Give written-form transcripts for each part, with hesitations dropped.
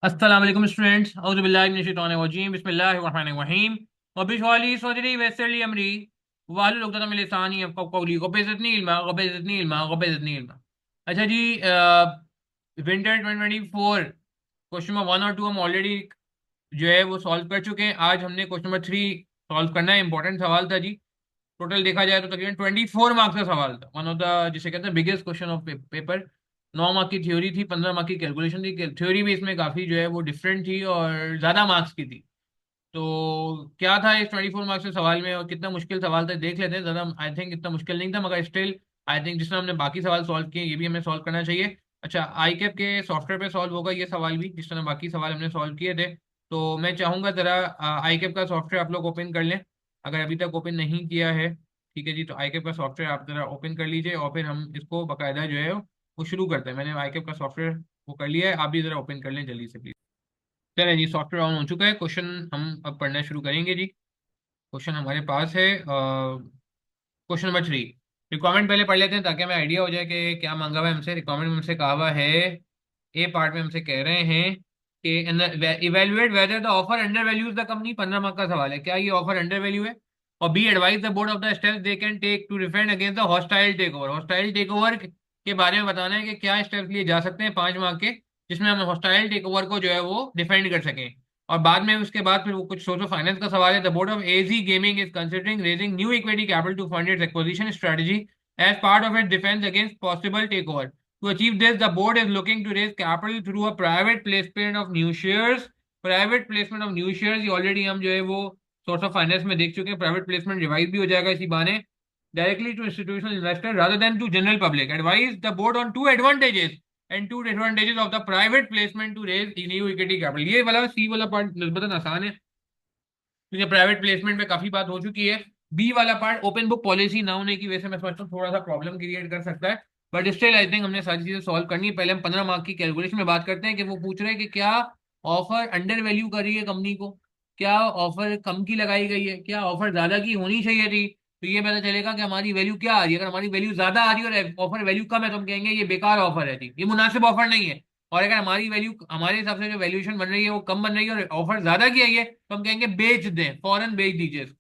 अस्सलाम वालेकुम स्टूडेंट्स औज़ु बिल्लाहि मिनश शैतानिर रजीम बिस्मिल्लाहिर रहमानिर रहीम वबिशवाली सदरी वयस्सिर ली अमरी वाहलुल उक़दतम मिन लिसानी यफ़क़हू क़ौली गब्बिज़िदनी इल्मा गब्बिज़िदनी इल्मा गब्बिज़िदनी इल्मा। अच्छा जी, विंटर 2024 क्वेश्चन नंबर 1 और 2 हम ऑलरेडी जो है वो सॉल्व कर चुके हैं। आज हमने क्वेश्चन नंबर 3 सॉल्व करना है। इंपॉर्टेंट सवाल था जी। टोटल देखा जाए तो तकरीबन 24 मार्क्स का सवाल था। वन ऑफ द जिसे कहते हैं biggest question of paper. 9 mark की थ्योरी थी, 15 मार्क की कैलकुलेशन थी। थ्योरी भी इसमें काफी जो है वो डिफरेंट थी और ज्यादा मार्क्स की थी। तो क्या था इस 24 मार्क्स के सवाल में और कितना मुश्किल सवाल था देख लेते हैं। ज्यादा आई थिंक इतना मुश्किल नहीं था, मगर स्टिल आई थिंक जिसमें हमने बाकी सवाल सॉल्व किए ये भी हमें सॉल्व करना चाहिए। अच्छा, आई कैप के सॉफ्टवेयर पे सॉल्व होगा ये सवाल भी, जिस तरह बाकी सवाल हमने सॉल्व किए थे। तो मैं चाहूंगा जरा आई कैप का सॉफ्टवेयर आप लोग ओपन कर लें, अगर अभी तक ओपन नहीं किया है। ठीक है जी, तो आई कैप का सॉफ्टवेयर आप जरा ओपन कर लीजिए और फिर हम इसको बाकायदा जो है वो शुरू करते हैं। मैंने आई कैप का सॉफ्टवेयर वो कर लिया है, आप भी जरा ओपन कर लें जल्दी से प्लीज। चलिए जी, सॉफ्टवेयर ऑन हो चुका है। क्वेश्चन हम अब पढ़ना शुरू करेंगे जी। क्वेश्चन हमारे पास है क्वेश्चन नंबर 3। रिक्वायरमेंट पहले पढ़ लेते हैं ताकि हमें आइडिया हो जाए कि क्या मांगा हुआ है हमसे। रिक्वायरमेंट में हमसे कहा हुआ है, ए पार्ट में हमसे कह रहे हैं कि evaluate weather the offer undervalues the company. 15 mark का सवाल है, क्या ये ऑफर अंडर वैल्यू है। और be advise the board of the steps they can take to defend against the hostile takeover. Hostile takeover के बारे में बताना है कि क्या स्टेप्स लिए जा सकते हैं 5 मार्क के, जिसमें हम हॉस्टाइल टेक ओवर को जो है वो डिफेंड कर सकें। और बाद में उसके बाद फिर वो कुछ सोचो फाइनेंस का सवाल है। The board of AG gaming is considering raising new equity capital to fund its acquisition strategy as part of its defence against possible takeover. To achieve this, the board is looking to raise capital through a private placement of new shares. Private placement of new shares ये already हम जो है वो source of finance में देख चुके हैं। Private placement revise भी हो जाएगा इसी बहाने। Directly to institutional investor rather than to general public. Advise the board on two advantages and two disadvantages of the private placement to raise new equity capital. ये वाला सी वाला पार्ट निस्बतन आसान है क्योंकि प्राइवेट प्लेसमेंट में काफी बात हो चुकी है। बी वाला पार्ट ओपन बुक पॉलिसी ना होने की वजह से मैं समझता हूँ थोड़ा सा प्रॉब्लम क्रिएट कर सकता है। बट स्टिल आई थिंक हमने सारी चीजें सॉल्व करनी है। पहले हम 15 मार्क की कैलकुलेशन में बात करते हैं कि वो पूछ रहे हैं कि क्या ऑफर अंडर वैल्यू कर रही है कंपनी को, क्या ऑफर कम की लगाई गई है, क्या ऑफर ज्यादा की होनी चाहिए थी। तो ये पता चलेगा कि हमारी वैल्यू क्या आ रही है। अगर हमारी वैल्यू ज्यादा आ रही है और ऑफर वैल्यू कम है तो हम कहेंगे ये बेकार ऑफर है जी, ये मुनासिब ऑफर नहीं है। और अगर हमारी वैल्यू हमारे हिसाब से जो वैल्यूएशन बन रही है वो कम बन रही है और ऑफर ज्यादा की आई है तो हम कहेंगे बेच दें, फौरन बेच दीजिए इसको।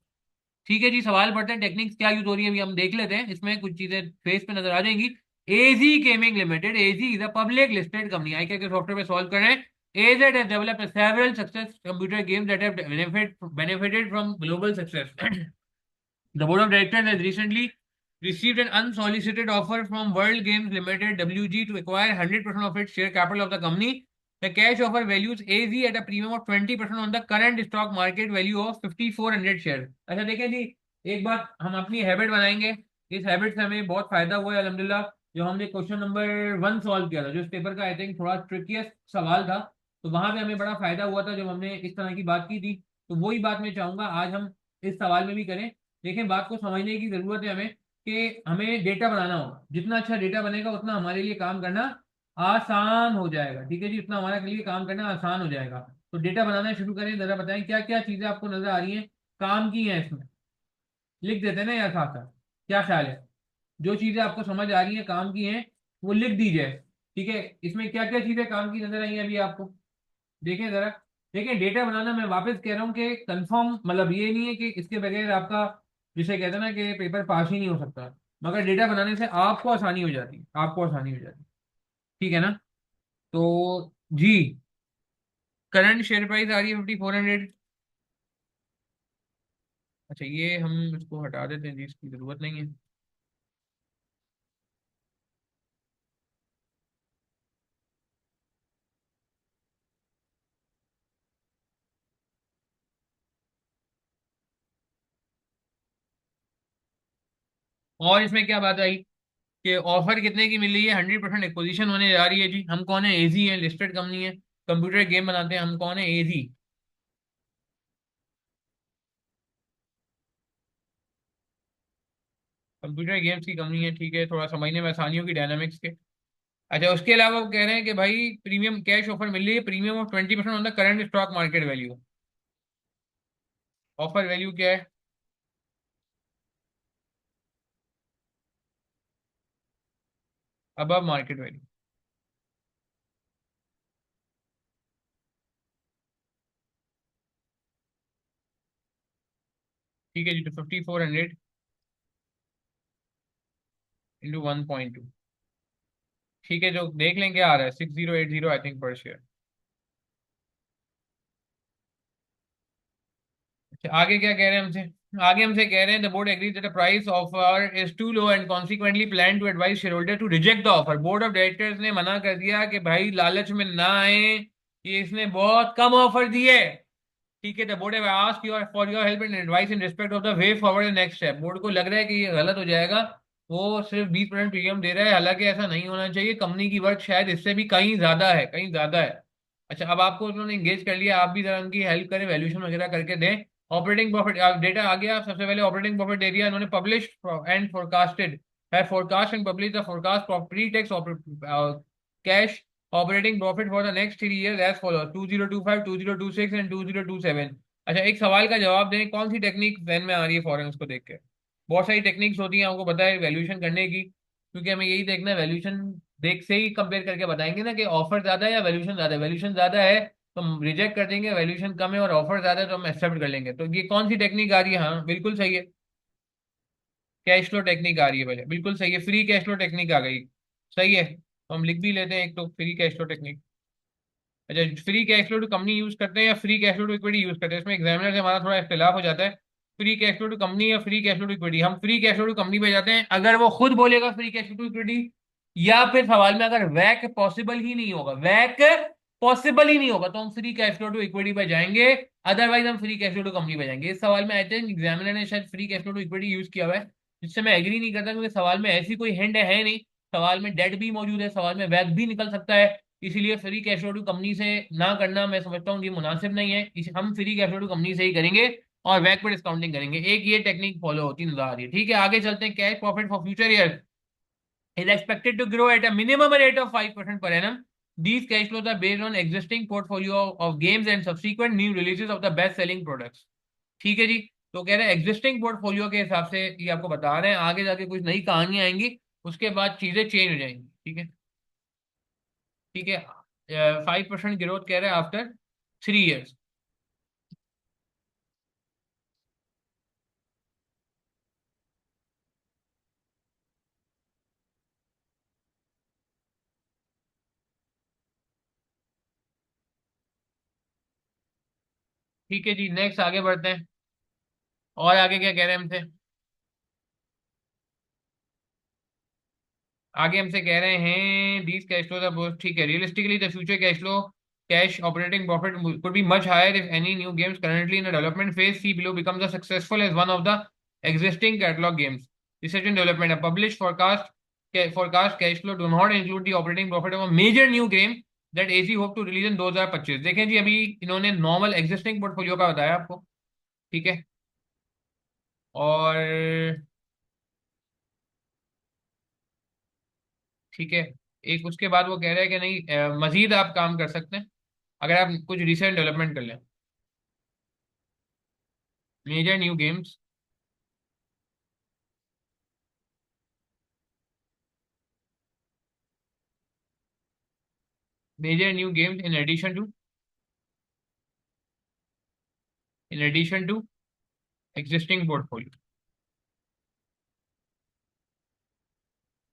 ठीक है जी, सवाल पढ़ते हैं। टेक्निक्स क्या यूज हो रही है अभी हम देख लेते हैं। इसमें कुछ चीजें फेस पे नजर आ जाएंगी। AG gaming limited, AG is a public listed company. आई के सॉफ्टवेयर पे सॉल्व कर रहे हैं। AZ has developed several success computer games that have benefited from global success. The board of directors has recently received an unsolicited offer from World Games Limited (WG) to acquire 100% of its share capital of the company. The cash offer values AZ at a premium of 20% on the current stock market value of 5400 share. अच्छा देखें जी, एक बात हम अपनी habit बनाएंगे। इस habit से हमें बहुत फायदा हुआ है अल्हम्दुलिल्लाह। जो हमने क्वेश्चन नंबर 1 सॉल्व किया था, जो इस पेपर का आई थिंक थोड़ा ट्रिकियस्ट सवाल था, तो वहां पे हमें बड़ा फायदा हुआ था जब हमने इस तरह की बात की थी। तो वही बात मैं चाहूंगा आज हम इस सवाल में भी करें। देखें, बात को समझने की जरूरत है हमें कि हमें डेटा बनाना होगा। जितना अच्छा डेटा बनेगा उतना हमारे लिए काम करना आसान हो जाएगा। ठीक है जी, उतना हमारे लिए काम करना आसान हो जाएगा। तो डेटा बनाना शुरू करें। जरा बताएं क्या क्या चीजें आपको नजर आ रही हैं काम की हैं इसमें। लिख देते हैं ना यार साथ साथ, क्या ख्याल है। जो चीजें आपको समझ आ रही हैं काम की हैं वो लिख दीजिए। ठीक है, इसमें क्या क्या चीजें काम की नजर आई हैं अभी आपको। देखें जरा। देखें, डेटा बनाना मैं वापस कह रहा हूँ कि कंफर्म मतलब ये नहीं है कि इसके बगैर आपका जिसे कहते हैं ना कि पेपर पास ही नहीं हो सकता। मगर डेटा बनाने से आपको आसानी हो जाती है, आपको आसानी हो जाती है। ठीक है ना। तो जी, करंट शेयर प्राइस आ रही है 5400। अच्छा, ये हम इसको हटा देते हैं जी, इसकी जरूरत नहीं है। और इसमें क्या बात आई कि ऑफर कितने की मिल रही है। 100% एक्विजिशन होने जा रही है जी। हम कौन है, एजी है, लिस्टेड कंपनी है, कंप्यूटर गेम बनाते हैं। हम कौन है, एजी, कंप्यूटर गेम्स की कंपनी है। ठीक है, थोड़ा समझने में आसानी होगी डायनामिक्स के। अच्छा, उसके अलावा वो कह रहे हैं कि भाई प्रीमियम कैश ऑफर मिल रही है, premium of 20% on the current stock market value. Offer value क्या है, अबव मार्केट वैल्यू। ठीक है जी, तो 5400 इंटू 1.2। ठीक है, जो देख लें क्या आ रहा है, 6080 आई थिंक पर शेयर। आगे क्या कह रहे हैं हमसे? आगे हमसे कह रहे हैं the board agrees that the price offer is too low and consequently plan to advice shareholder to reject the offer. Board of directors ने मना कर दिया कि भाई लालच में ना आए, ये इसने बहुत कम ऑफर दी है। ठीक है, the board have asked your for your help and advice in respect of the way forward next step. Board को लग रहा है कि ये गलत हो जाएगा, वो सिर्फ 20% प्रीमियम दे रहा है, हालांकि ऐसा नहीं होना चाहिए, कंपनी की वर्थ शायद इससे भी कहीं ज्यादा है, कहीं ज्यादा है। अच्छा, अब आपको उन्होंने एंगेज कर लिया, आप भी जरा उनकी हेल्प करें, वैल्यूएशन वगैरह करके दें। ऑपरेटिंग प्रॉफिट डेटा आ गया, सबसे पहले ऑपरेटिंग प्रॉफिट दे दिया इन्होंने, पब्लिश एंड फोरकास्टेड है, forecast and publish the forecast pre tax cash operating profit for the next 3 years as follow 2025, 2026 and 2027। अच्छा, एक सवाल का जवाब दें, कौन सी टेक्निक जहन में आ रही है फॉरेंस को देख के? बहुत सारी टेक्निक्स होती हैं, आपको पता है, वैल्यूएशन करने की, क्योंकि हमें यही देखना है, वैल्यूएशन देख से ही कंपेयर करके बताएंगे ना कि ऑफर ज्यादा है या वैल्यूएशन ज्यादा है। वैल्यूएशन ज्यादा है तो हम रिजेक्ट कर देंगे, वैल्यूएशन कम है और ऑफर ज्यादा है तो हम एक्सेप्ट कर लेंगे। तो ये कौन सी टेक्निक आ रही है? हाँ बिल्कुल सही है, कैश फ्लो टेक्निक आ रही है, पहले बिल्कुल सही है, फ्री कैश फ्लो टेक्निक आ गई। सही है, तो हम लिख भी लेते हैं एक तो, फ्री कैश फ्लो टेक्निक। अच्छा, free cash flow to company use करते हैं या free cash flow to equity use करते हैं, इसमें एग्जामिनर से हमारा थोड़ा इख्तिलाफ हो जाता है। Free cash flow to company या free cash flow to equity? हम free cash flow to company पे जाते हैं, अगर वो खुद बोलेगा free cash flow to equity, या फिर सवाल में अगर वैक पॉसिबल ही नहीं होगा, वैक पॉसिबल ही नहीं होगा, तो हम free cash flow to equity पे जाएंगे, अदरवाइज हम free cash flow to company पे जाएंगे। इस सवाल में आई थिंक एग्जामिनर ने शायद free cash flow to equity use किया हुआ है, जिससे मैं एग्री नहीं करता, क्योंकि सवाल में ऐसी कोई हिंट है नहीं, सवाल में डेट भी मौजूद है, सवाल में वैक भी निकल सकता है, इसीलिए free cash flow to company से ना करना मैं समझता हूँ कि मुनासिब नहीं है, हम free cash flow to company से ही करेंगे और वैक पे डिस्काउंटिंग करेंगे। एक ये टेक्निक फॉलो होती नजर आ रही है। ठीक है, आगे चलते हैं। Cash profit for future year is expected to grow at a minimum rate of 5% per annum. These cash flows are based on existing portfolio of games and subsequent new releases of the best selling products. ठीक है जी, तो कह रहे हैं existing portfolio के हिसाब से ये आपको बता रहे हैं, आगे जाके कुछ नई कहानियां आएंगी, उसके बाद चीजें चेंज हो जाएंगी। ठीक है, ठीक है, 5% ग्रोथ कह रहे हैं आफ्टर 3 years। ठीक है जी, नेक्स्ट आगे बढ़ते हैं, और आगे क्या कह रहे हैं हमसे? आगे हमसे कह रहे हैं these cash flows are both, ठीक है, realistically the future cash flow cash operating profit could be much higher if any new games currently in a development phase see below becomes as successful as one of the existing catalog games. Research and development, a published forecast cash flow do not include the operating profit of a major new game that AC hope to release in 2025। देखें जी, अभी इन्होंने normal existing portfolio का बताया आपको, ठीक है, और ठीक है, एक उसके बाद वो कह रहे हैं कि नहीं, मजीद आप काम कर सकते हैं अगर आप कुछ रिसेंट डेवलपमेंट कर लें, major new games, major new games in addition to existing portfolio.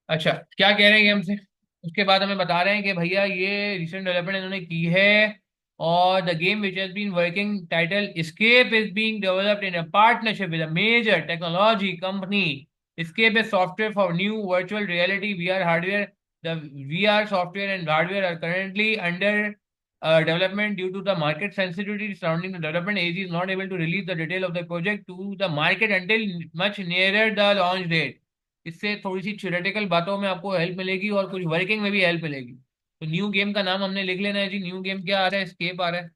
अच्छा, क्या कह रहे हैं ये हमसे? उसके बाद हमें बता रहे हैं कि भैया ये रिसेंट डेवलपमेंट इन्होंने की है, और the game which has been working title Escape is being developed in a partnership with a major technology company. Escape is software for new virtual reality VR hardware. The VR software and hardware are currently under development due to the market sensitivity surrounding the development. AG is not able to release the detail of the project to the market until much nearer the launch date। इससे थोड़ी सी theoretical बातों में आपको help मिलेगी और कुछ working में भी हेल्प मिलेगी। तो न्यू गेम का नाम हमने लिख लेना है जी, न्यू गेम क्या आ रहा है? स्केप आ रहा है,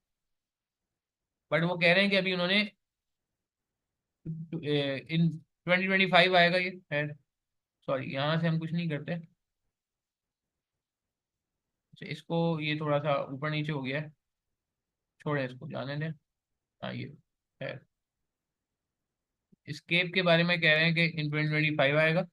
बट वो कह रहे हैं कि अभी उन्होंने इन 2025 आएगा ये है। सॉरी, यहाँ से हम कुछ नहीं करते। अच्छा, इसको ये थोड़ा सा ऊपर नीचे हो गया है, छोड़े इसको, जाने दें। हाँ ये है, स्केप के बारे में कह रहे हैं कि इन 2025 आएगा,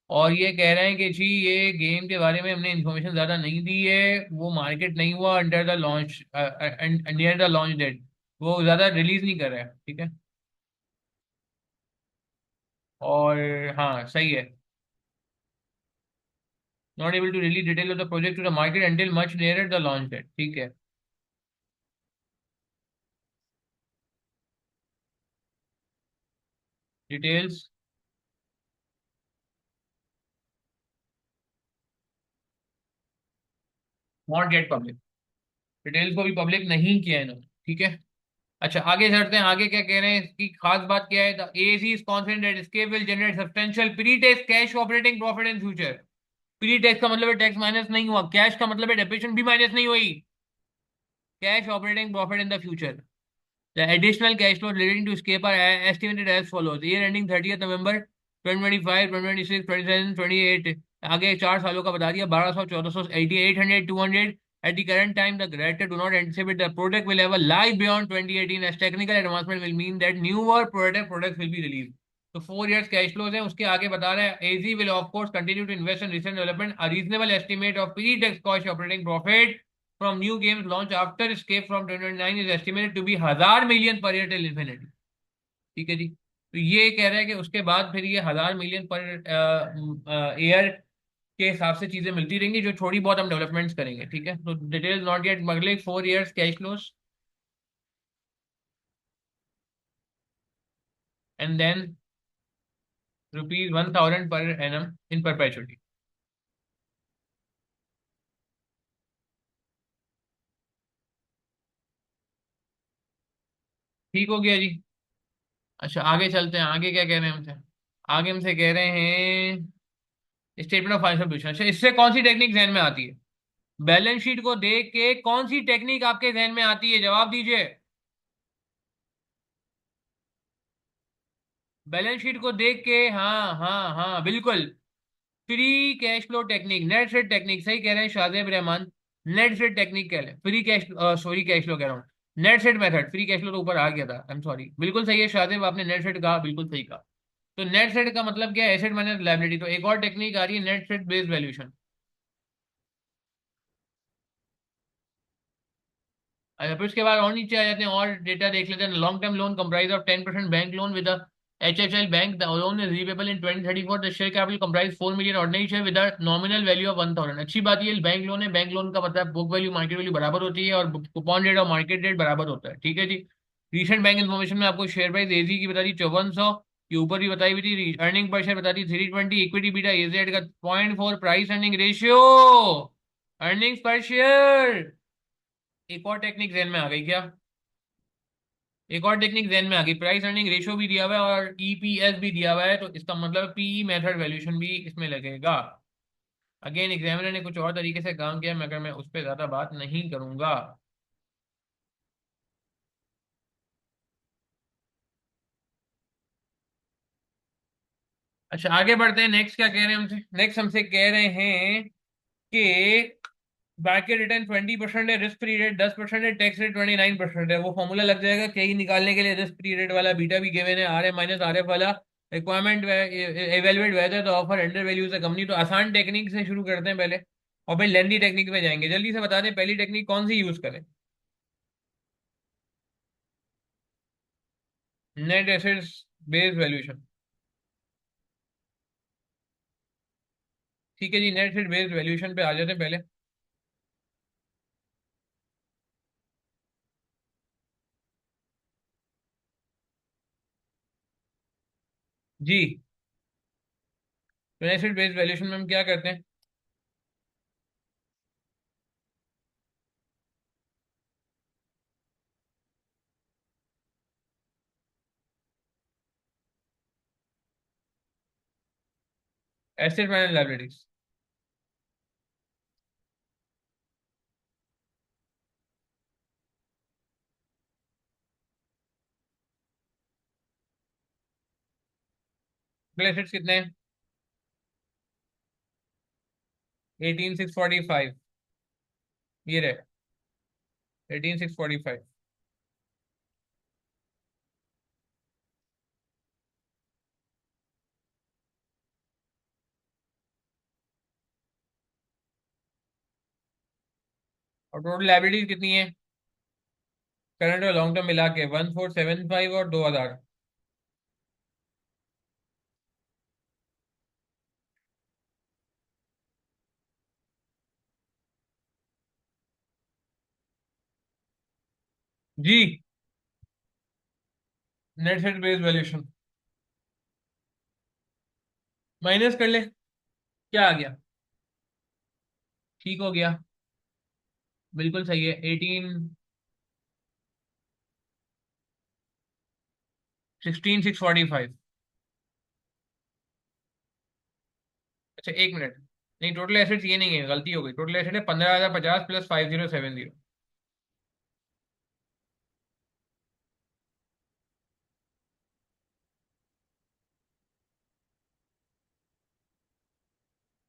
और ये कह रहे हैं कि जी ये गेम के बारे में हमने इन्फॉर्मेशन ज़्यादा नहीं दी है, वो मार्केट नहीं हुआ under the launch, near the launch date, वो ज़्यादा रिलीज नहीं कर रहा है। ठीक है, और हाँ सही है। Not able to release detail of the project to the market until much nearer the launch date, ठीक है। Details not get public, details को भी पब्लिक नहीं किया है इन्होंने, ठीक है। अच्छा आगे चलते हैं, आगे क्या कह रहे हैं, इसकी खास बात क्या है, the AG is confident that Scape will generate substantial pre tax cash operating profit in future. Pre tax का मतलब है टैक्स माइनस नहीं हुआ, कैश का मतलब है डेप्रिसिएशन भी माइनस नहीं हुई, cash operating profit in the future. The additional cash flow relating to Scape are estimated as follows, year ending 30 November 2025, 2026, 27, 28। आगे 4 सालों का बता दिया, 1200, 1400, 800, 200। At the current time, the director do not anticipate the product will have a life beyond 2018 as technical advancement will mean that newer products will be released. तो 4 years cash flows है, उसके आगे बता रहा है AG will of course continue to invest in research development, a reasonable estimate of pre tax cost operating profit from new games launch after escape from 2029 is estimated to be 1,000 million per year till infinity, ठीक है जी। तो ये कह रहा है कि उसके बाद फिर ये 1,000 million पर ईयर के हिसाब से चीजें मिलती रहेंगी, जो थोड़ी बहुत हम डेवलपमेंट्स करेंगे, ठीक है। तो डिटेल्स नॉट येट, अगले 4 years cash flows and then ₹1,000 per annum इन परपेचुअलिटी। ठीक हो गया जी। अच्छा आगे चलते हैं, आगे क्या कह रहे हैं हमसे, आगे हमसे कह रहे हैं स्टेटमेंट ऑफ फाइनेंशियल पोजीशन। अच्छा इससे कौन सी टेक्निक जहन में आती है, बैलेंस शीट को देख के कौन सी टेक्निक आपके जहन में आती है, जवाब दीजिए। बैलेंस शीट को देख के, हाँ हाँ हाँ बिल्कुल। Free cash flow technique, net set technique, सही कह रहे हैं Shahzeb Rahman. Net set technique कह रहे हैं, free cash, sorry cash flow कह रहा हूँ, net set method. Free cash flow तो ऊपर आ गया था, आई एम सॉरी, बिल्कुल सही है शाहजेब, आपने नेट सेट कहा, बिल्कुल सही कहा। तो नेट सेट का मतलब क्या है, एसेट माइनस लायबिलिटी। तो एक और टेक्निक आ रही है नेट सेट बेस्ड वैल्यूएशन। अच्छा फिर उसके बाद और नीचे आ जाते हैं और डेटा देख लेते हैं। Long term loan comprise of 10% bank loan with HFL bank, the loan is repayable in 2034, the share capital comprise 4 million ordinary share with nominal value of 1,000। अच्छी बात ये बैंक लोन है, बैंक लोन का मतलब book value market value बराबर होती है और कूपन रेट और मार्केट रेट बराबर होता है, ठीक है जी। रिसेंट बैंक इन्फॉर्मेशन में आपको शेयर प्राइस एजी की बता दी 5400, ये ऊपर भी बताई हुई थी। अर्निंग पर शेयर बता दी 320, इक्विटी बीटा एजेड का 0.4, प्राइस अर्निंग रेशियो, अर्निंग्स पर शेयर। एक और टेक्निक जहन में आ गई क्या, एक और टेक्निक जहन में आ गई, प्राइस अर्निंग रेशियो भी दिया हुआ है और ईपीएस भी दिया हुआ है, तो इसका मतलब पीई मेथड वैल्यूएशन भी इसमें लगेगा। अगेन एग्जामिनर ने कुछ और तरीके से काम किया, मगर मैं उस पर ज्यादा बात नहीं करूंगा। अच्छा आगे बढ़ते हैं, नेक्स्ट क्या कह रहे हैं हमसे, नेक्स्ट हमसे कह रहे हैं कि मार्केट रिटर्न 20% है, रिस्क फ्री रेट 10% है, टैक्स रेट 29% है। वो फॉर्मूला लग जाएगा कहीं निकालने के लिए, रिस्क फ्री रेट वाला बीटा भी गिवन है, R F minus R F वाला। Requirement evaluate whether the offer undervalues the company. तो आसान टेक्निक से शुरू करते हैं पहले, और फिर लेंदी टेक्निक में जाएंगे। जल्दी से बता दें पहली टेक्निक कौन सी यूज करें, नेट एसेट्स बेस्ड वैल्यूएशन, ठीक है जी। नेट एसेट बेस्ड वैल्यूएशन पे आ जाते हैं पहले। जी, तो नेट एसेट बेस्ड वैल्यूएशन में हम क्या करते हैं, एसेट माइनस लायबिलिटीज। एसेट्स कितने हैं, 18,645, ये रहे 18,645। और टोटल लाइबिलिटीज कितनी है, करंट और लॉन्ग टर्म मिला के 1,475 और 2,000। जी। Net set based valuation minus कर ले, क्या आ गया? ठीक हो गया। बिल्कुल सही है। 16,645। अच्छा एक मिनट, नहीं टोटल एसेट्स ये नहीं है, गलती हो गई। टोटल एसेट है 15,050 प्लस 5070।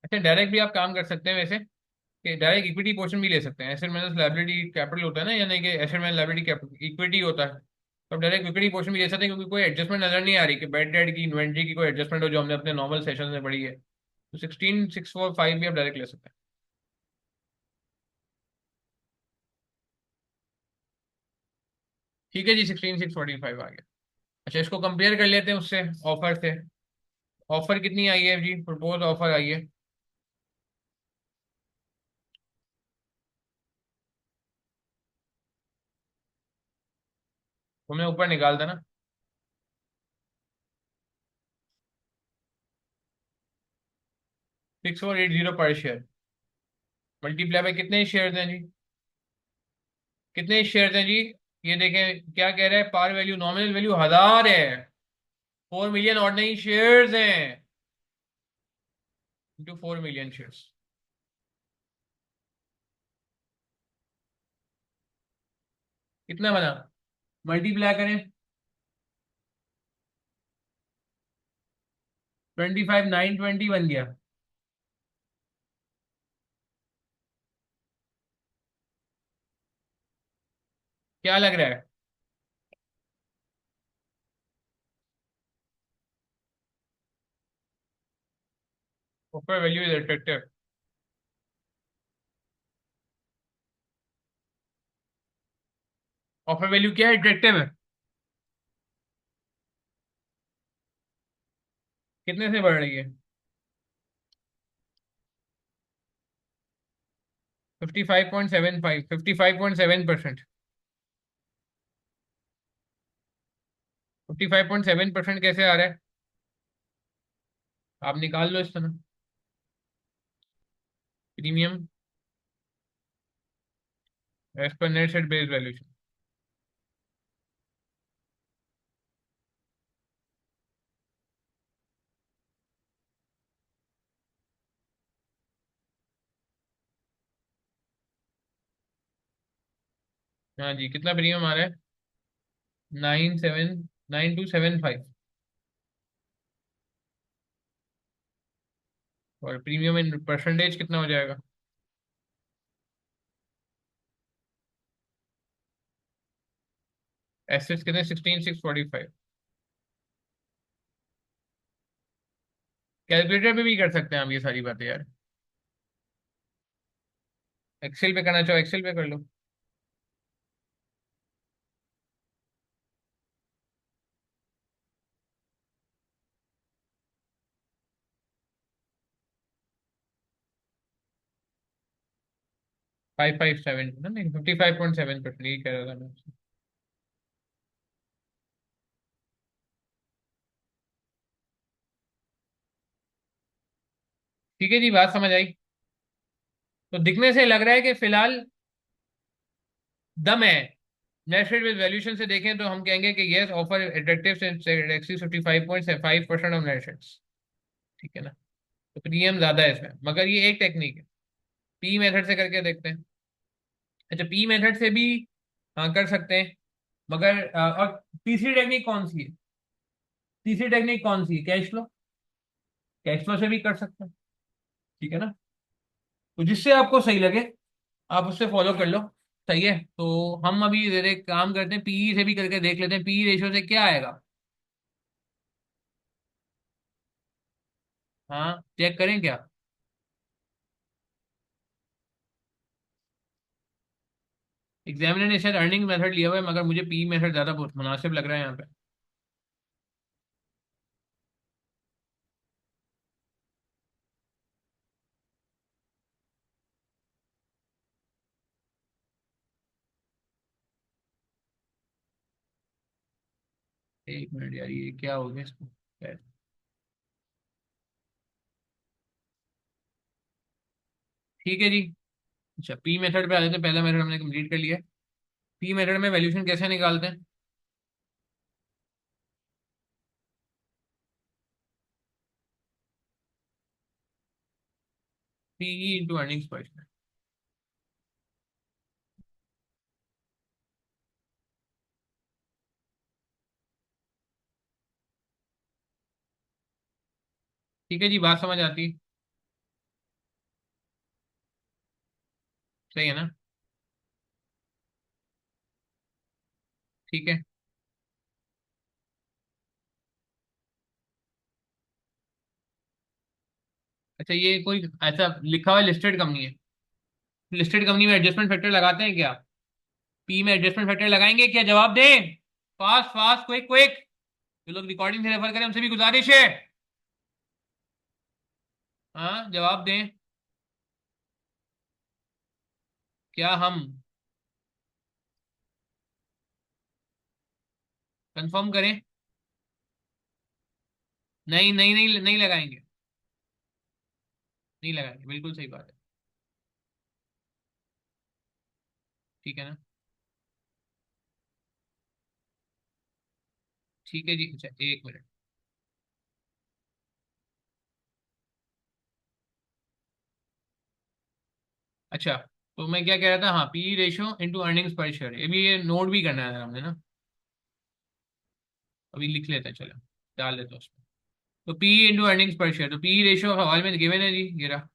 अच्छा डायरेक्ट भी आप काम कर सकते हैं वैसे, कि डायरेक्ट इक्विटी पोर्शन भी ले सकते हैं। एसेट माइनस लायबिलिटी कैपिटल होता है ना, यानी कि asset minus liability capital equity होता है। तो आप डायरेक्ट इक्विटी पोर्शन भी ले सकते हैं, क्योंकि कोई एडजस्टमेंट नजर नहीं आ रही कि बेड डेट की इन्वेंट्री की कोई एडजस्टमेंट हो जो हमने अपने नॉर्मल सेशन में पढ़ी है। तो 16,645 भी आप डायरेक्ट ले सकते हैं। ठीक है जी, 16,645 आ गया। अच्छा इसको कंपेयर कर लेते हैं उससे, ऑफर से। ऑफर कितनी आई है जी, प्रपोज ऑफर आई है। तुमने ऊपर निकाल था ना। 6480 पर शेयर, मल्टीप्लाई बाय कितने शेयर हैं जी? कितने शेयर हैं जी? ये देखें क्या कह रहा है, पार वैल्यू नॉमिनल वैल्यू 1000 है। 4 मिलियन ऑर्डिनरी शेयर्स हैं, इंटू 4 मिलियन शेयर्स। कितना बना? मल्टीप्लाई करें। 25,920 बन गया। क्या लग रहा है? Offer value is attractive. Offer value क्या है, अट्रैक्टिव है? कितने से बढ़ रही है? 55.75, 55.7%। 55.7% कैसे आ रहा है? आप निकाल लो इस तरह। Premium as per net set based valuation. हाँ जी, कितना प्रीमियम आ रहा है? 979275। और प्रीमियम इन परसेंटेज कितना हो जाएगा? एसेट्स कितने, 16,645। कैलकुलेटर पे भी कर सकते हैं आप ये सारी बातें यार। एक्सेल पे करना चाहो एक्सेल पे कर लो। 557 ना, नहीं 55.7%, यही कह रहा था मैं। ठीक है जी, बात समझ आई। तो दिखने से लग रहा है कि फिलहाल दम है। नेट रेट विद वैल्यूएशन से देखें तो हम कहेंगे कि यस ऑफर अट्रैक्टिव से 55.5% ऑफ नेट रेट्स। ठीक है ना? तो प्रीमियम ज्यादा है इसमें, मगर ये एक टेक्निक है। पी मेथड से करके देखते हैं। अच्छा पी मेथड से भी हाँ कर सकते हैं, मगर और तीसरी टेक्निक कौन सी है? तीसरी टेक्निक कौन सी है? Cash flow. कैश फ्लो से भी कर सकते हैं। ठीक है ना? तो जिससे आपको सही लगे आप उससे फॉलो कर लो। सही है, तो हम अभी जरा एक काम करते हैं, पीई से भी करके देख लेते हैं, पीई रेशियो से क्या आएगा। हाँ चेक करें क्या? एग्जामिनर ने शायद अर्निंग मेथड लिया हुआ है, मगर मुझे पीई मेथड ज्यादा बहुत मुनासिब लग रहा है यहाँ पे। एक मिनट यार, ये क्या हो गया इसको। खैर, ठीक है जी। अच्छा, पी मेथड पे आ जाते हैं। पहला मेथड हमने कंप्लीट कर लिया है। पी मेथड में वैल्यूशन कैसे निकालते हैं? पी इंटू अर्निंग्स पर शेयर। ठीक है जी, बात समझ आती है। सही है ना? ठीक है। अच्छा, ये कोई ऐसा लिखा हुआ लिस्टेड कंपनी है? लिस्टेड कंपनी में एडजस्टमेंट फैक्टर लगाते हैं क्या? पी में एडजस्टमेंट फैक्टर लगाएंगे क्या? जवाब दें। Fast fast, quick quick. जो लोग रिकॉर्डिंग से रेफर करें उनसे भी गुजारिश है। हाँ, जवाब दें। क्या हम कंफर्म करें? नहीं नहीं नहीं, नहीं लगाएंगे। नहीं लगाएंगे, बिल्कुल सही बात है। ठीक है ना? ठीक है जी। अच्छा, एक मिनट। अच्छा, तो मैं क्या कह रहा था, हाँ, पी रेशियो इंटू अर्निंग्स पर शेयर, ये भी, ये नोट भी करना है हमने ना। अभी लिख लेते हैं, चलो डाल देते हैं उसमें। तो पी इंटू अर्निंग्स पर शेयर, तो पी रेशियो हवाले में गिवन है जी, ये रहा।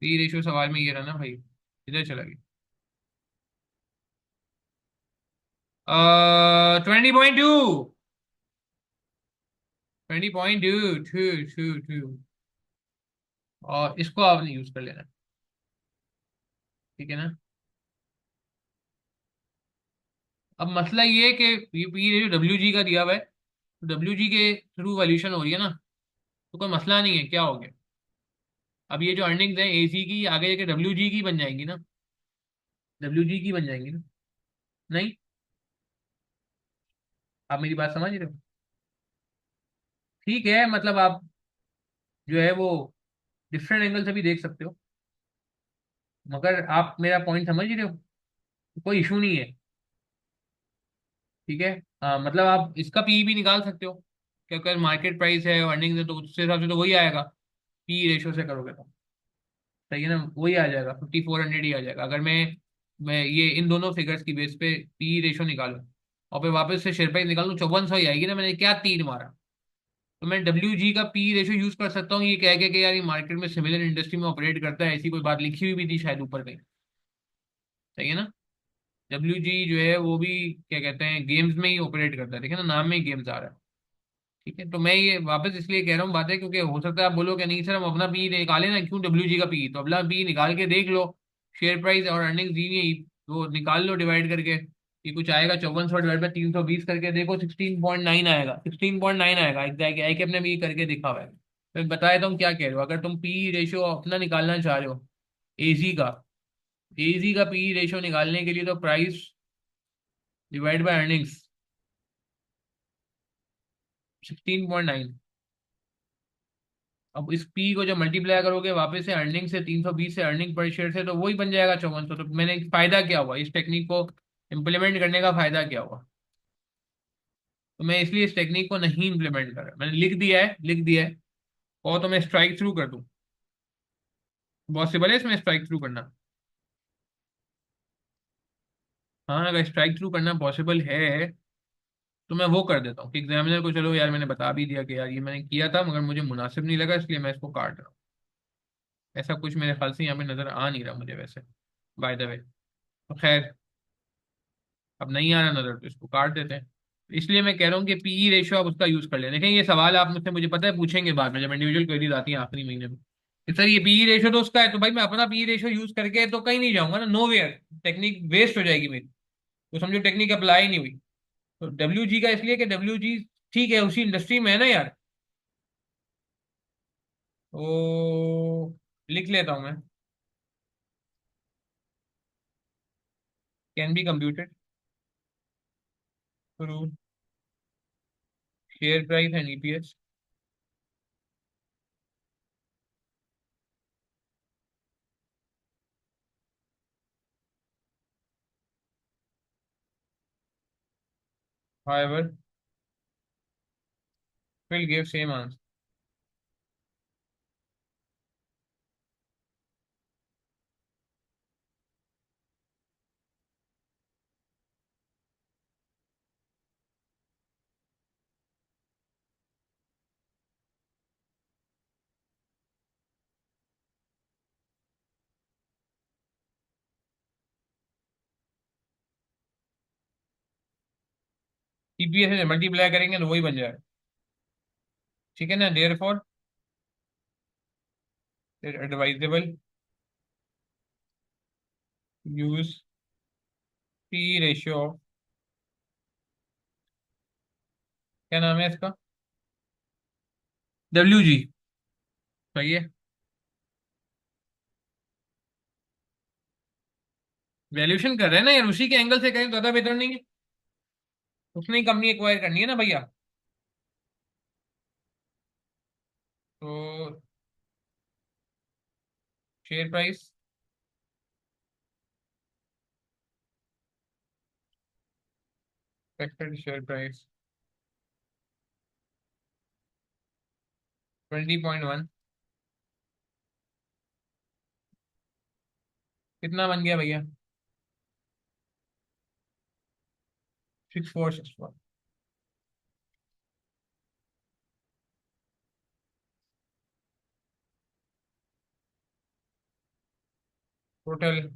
पी रेशियो सवाल में ये रहा ना भाई, इधर चला गया। 20.2। 20.2 और इसको आपने यूज कर लेना। ठीक है ना? अब मसला ये है कि ये जो डब्ल्यू जी का दिया हुआ है, डब्ल्यू जी के थ्रू वैल्यूशन हो रही है ना, तो कोई मसला नहीं है। क्या हो गया? अब ये जो अर्निंग्स है एसी की, आगे जाके डब्ल्यू जी की बन जाएंगी ना। डब्ल्यू जी की बन जाएंगी ना? नहीं? आप मेरी बात समझ रहे हो? ठीक है, मतलब आप जो है वो डिफरेंट एंगल से भी देख सकते हो, मगर आप मेरा पॉइंट समझ रहे हो? कोई इशू नहीं है। ठीक है। मतलब आप इसका पी भी निकाल सकते हो, क्योंकि मार्केट प्राइस है, अर्निंग्स है, तो उस हिसाब से तो वही आएगा। पी रेशो से करोगे तो सही है ना, वही आ जाएगा, 5400 ही आ जाएगा। अगर मैं ये इन दोनों फिगर्स की बेस पे पी रेशो निकालूं और फिर वापस से शेयर प्राइस निकालूं, 5400 ही आएगी ना। मैंने क्या तीर मारा? तो मैं डब्ल्यू जी का पी रेशो यूज कर सकता हूँ, ये कह के कि यार ये मार्केट में सिमिलर इंडस्ट्री में ऑपरेट करता है, ऐसी कोई बात लिखी हुई भी थी शायद ऊपर कहीं। सही है ना? डब्ल्यू जी जो है वो भी क्या कहते हैं, गेम्स में ही ऑपरेट करता है, देखिए ना, नाम में ही गेम्स आ रहा है। ठीक है, तो मैं ये वापस इसलिए कह रहा हूँ बातें, क्योंकि हो सकता है आप बोलो कि नहीं सर, हम अपना पी निकालें ना, क्यों डब्ल्यू जी का पी? तो अपना पी निकाल के देख लो। शेयर प्राइस और अर्निंग्स दी नहीं, तो निकाल लो डिवाइड करके, कि कुछ आएगा 5400 डिवाइड बाई 320 करके देखो, 16.9 आएगा। 16.9 आएगा एग्जैक्ट, आई के अपने भी करके दिखा हुआ है। मैं बता देता हूँ क्या कह रहे हो। अगर तुम पी रेशियो अपना निकालना चाह रहे हो, एजी का, एजी का पी रेशियो निकालने के लिए तो प्राइस डिवाइड बाय अर्निंग्स, 16.9। अब इस पी को जब मल्टीप्लाई करोगे वापस से अर्निंग से, 320 से अर्निंग पर शेयर से, तो वही बन जाएगा 5400। तो मैंने फायदा क्या हुआ इस टेक्निक को इम्प्लीमेंट करने का? फायदा क्या हुआ? तो मैं इसलिए इस टेक्निक को नहीं इम्प्लीमेंट कर रहा, मैंने लिख दिया है, लिख दिया है। और तो मैं स्ट्राइक थ्रू कर दूं? पॉसिबल है इसमें स्ट्राइक थ्रू करना? हाँ, अगर स्ट्राइक थ्रू करना पॉसिबल है तो मैं वो कर देता हूँ कि एग्जामिनर को, चलो यार मैंने बता भी दिया कि यार ये मैंने किया था मगर मुझे मुनासिब नहीं लगा, इसलिए मैं इसको काट रहा हूँ। ऐसा कुछ मेरे ख्याल से यहाँ पे नजर आ नहीं रहा मुझे वैसे, बाय द वे। तो खैर, अब नहीं आ रहा नजर तो इसको काट देते हैं। इसलिए मैं कह रहा हूँ कि पीई रेशियो आप उसका यूज कर लें। देखें, ये सवाल आप मुझसे, मुझे पता है, पूछेंगे बाद में जब इंडिविजुअल क्वेरीज आती हैं आखिरी महीने में कि सर ये पीई रेशियो तो उसका है, तो भाई मैं अपना पीई रेशियो यूज करके तो कहीं नहीं जाऊंगा ना, नो वेयर। टेक्निक वेस्ट हो जाएगी मेरी, तो समझो टेक्निक अप्लाई नहीं हुई। तो डब्ल्यू जी का इसलिए कि डब्ल्यू जी ठीक है, उसी इंडस्ट्री में है ना यार। तो लिख लेता हूँ मैं can be computed through share price and EPS. However, will give same answer. EPS से मल्टीप्लाई करेंगे तो वही बन जाएगा। ठीक है ना, therefore advisable use P ratio of, क्या नाम है इसका, WG। सही है। वैल्यूएशन कर रहे हैं ना यार, उसी के एंगल से करें तो ज्यादा बेहतर नहीं है? उसने ही कंपनी एक्वायर करनी है ना भैया। तो share price, expected share price 20.1, कितना बन गया भैया? 6464। टोटल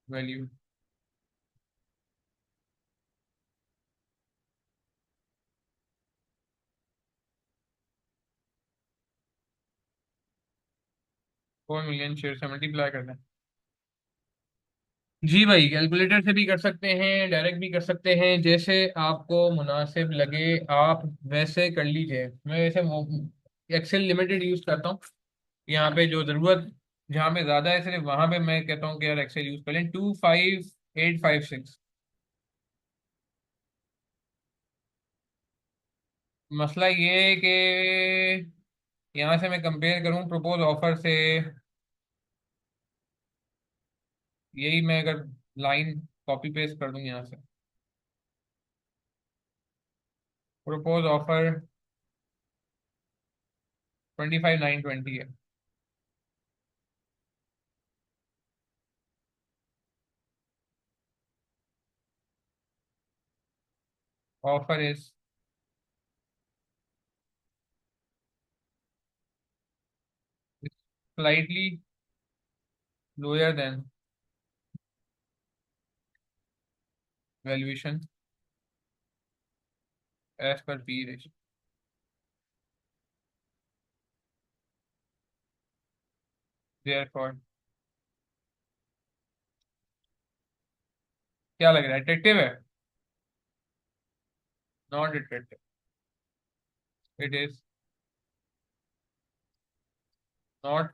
वैल्यू 4 मिलियन शेयर से मल्टीप्लाई करना है। जी भाई, कैलकुलेटर से भी कर सकते हैं, डायरेक्ट भी कर सकते हैं, जैसे आपको मुनासिब लगे आप वैसे कर लीजिए। मैं वैसे एक्सेल लिमिटेड यूज करता हूँ। यहाँ पे जो जरूरत, जहाँ पे ज्यादा है सिर्फ वहां पे मैं कहता हूँ कि यार एक्सेल यूज कर लें। 25856। मसला ये है कि यहाँ से मैं कंपेयर करूँ प्रपोज ऑफर से, यही मैं अगर लाइन कॉपी पेस्ट कर दूँ यहाँ से, प्रपोज ऑफर 25,920 है। Offer is slightly lower than valuation as per P ratio. Therefore, क्या लग रहा है, अट्रैक्टिव है? Not attractive, it is not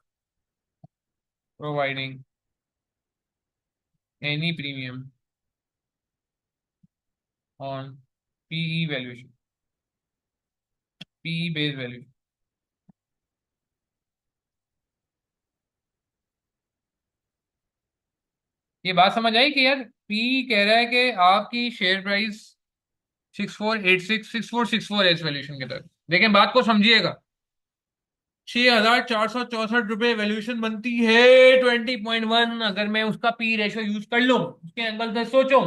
providing any premium on PE valuation, PE based value. ये बात समझ आई कि यार पी कह रहा है कि आपकी शेयर प्राइस 6486 6464 एस वैल्यूएशन के तहत, लेकिन बात को समझिएगा, 6,464 रुपये वैल्यूएशन बनती है 20.1। अगर मैं उसका पी रेशो यूज कर लूं, उसके एंगल से सोचूं,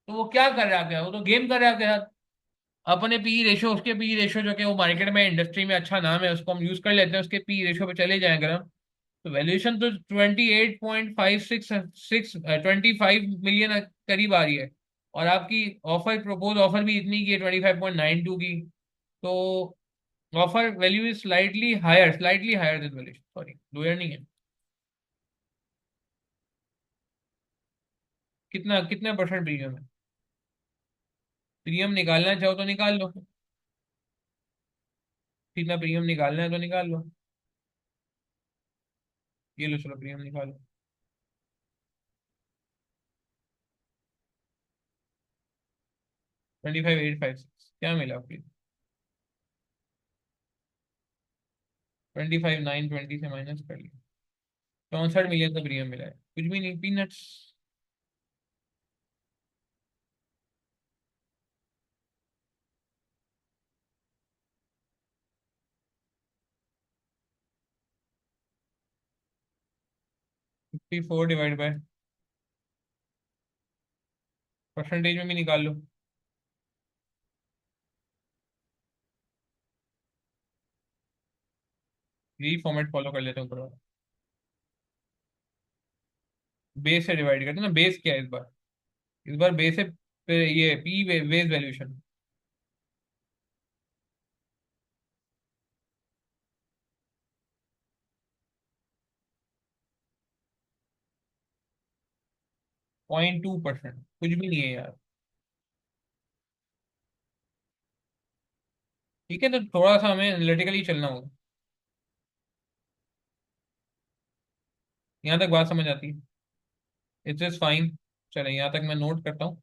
तो वो क्या कर रहा है, वो तो गेम कर रहा है। अपने पी रेशो, उसके पी रेशो जो कि वो मार्केट में इंडस्ट्री में अच्छा नाम है, उसको हम यूज कर लेते हैं, उसके पी रेशो पे चले जाएं अगर हम, तो वैल्यूएशन तो 28.566 25 मिलियन करीब आ रही है। और आपकी ऑफर, प्रपोज ऑफर भी इतनी की है, 25.92 की। तो offer value is slightly higher than valuation, sorry lower नहीं है। कितना कितना परसेंट प्रीमियम है? प्रीमियम निकालना चाहो तो निकाल लो, कितना प्रीमियम निकालना है तो निकाल लो। ये लो, चलो प्रीमियम निकालो। 25,856 क्या मिला फिर? 25,920 से माइनस कर लिया, 64 मिलियन का प्रीमियम मिला है, कुछ भी नहीं, पीनट्स। 54 डिवाइड बाय परसेंटेज में भी निकाल लो। यही फॉर्मेट फॉलो कर लेते हैं ऊपर। बेस से डिवाइड करते हैं ना, बेस क्या है इस बार? इस बार बेस है ये पी बेस वैल्यूएशन। 0.2%, कुछ भी नहीं है यार। ठीक है, तो थोड़ा सा हमें एनालिटिकली चलना होगा। यहाँ तक बात समझ आती है? It's is fine. चले, यहाँ तक मैं नोट करता हूँ,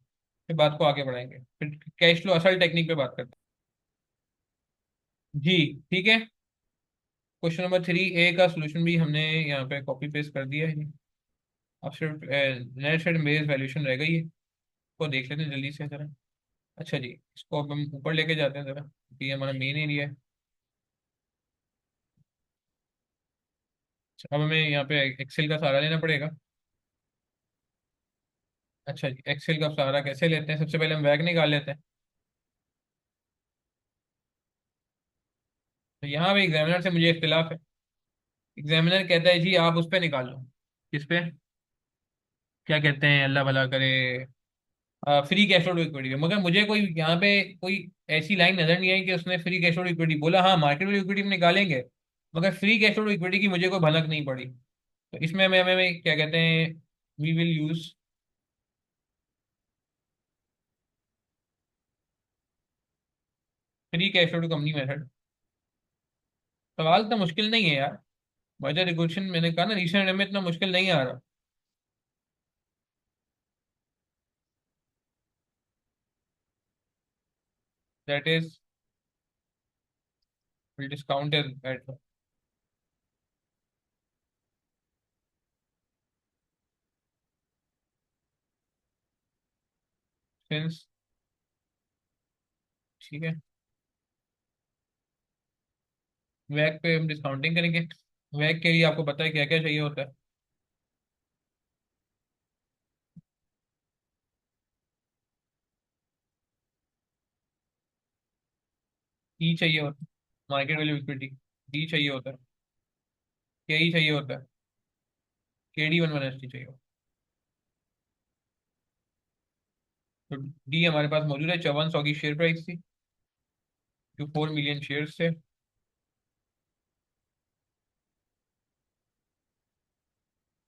फिर बात को आगे बढ़ाएंगे, फिर कैश फ्लो असल टेक्निक पे बात करते हैं जी। ठीक है, क्वेश्चन नंबर 3A का सोल्यूशन भी हमने यहाँ पे कॉपी पेस्ट कर दिया है। अब सिर्फ नेट सेट बेस वैल्यूएशन रह गई है, इसको देख लेते हैं जल्दी से जरा। अच्छा जी, इसको अब हम ऊपर लेके जाते हैं जरा, क्योंकि ये हमारा मेन एरिया है। अब हमें यहाँ पे एक्सेल का सहारा लेना पड़ेगा। अच्छा जी, एक्सेल का सहारा कैसे लेते हैं? सबसे पहले हम वैक निकाल लेते हैं। तो यहाँ पे एग्जामिनर से मुझे इख्तिलाफ है। एग्जामिनर कहता है जी आप उस पर निकाल लो। किस पे? क्या कहते हैं, अल्लाह भला करे, फ्री कैश फ्लो इक्विटी। मगर मुझे कोई यहाँ पे कोई ऐसी लाइन नजर नहीं आई कि उसने फ्री कैश फ्लो इक्विटी बोला। हाँ, मार्केट वैल्यू इक्विटी में निकालेंगे, मगर फ्री कैश फ्लो इक्विटी की मुझे कोई भनक नहीं पड़ी। तो इसमें मैं क्या कहते हैं, we will use free cash flow to company method. सवाल इतना मुश्किल नहीं है यार, बजट रिक्वेशन मैंने कहा ना, रिसेंट में इतना मुश्किल नहीं आ रहा। That is will discount at since. ठीक है, वैक पे हम डिस्काउंटिंग करेंगे। वैक के लिए आपको पता है क्या क्या चाहिए होता है? ई चाहिए होता है, मार्केट वैल्यू इक्विटी। डी चाहिए होता है, के ई चाहिए होता है, के D one one S T चाहिए होता है। तो डी हमारे पास मौजूद है, 5400 की शेयर प्राइस थी, जो 4 मिलियन शेयर थे।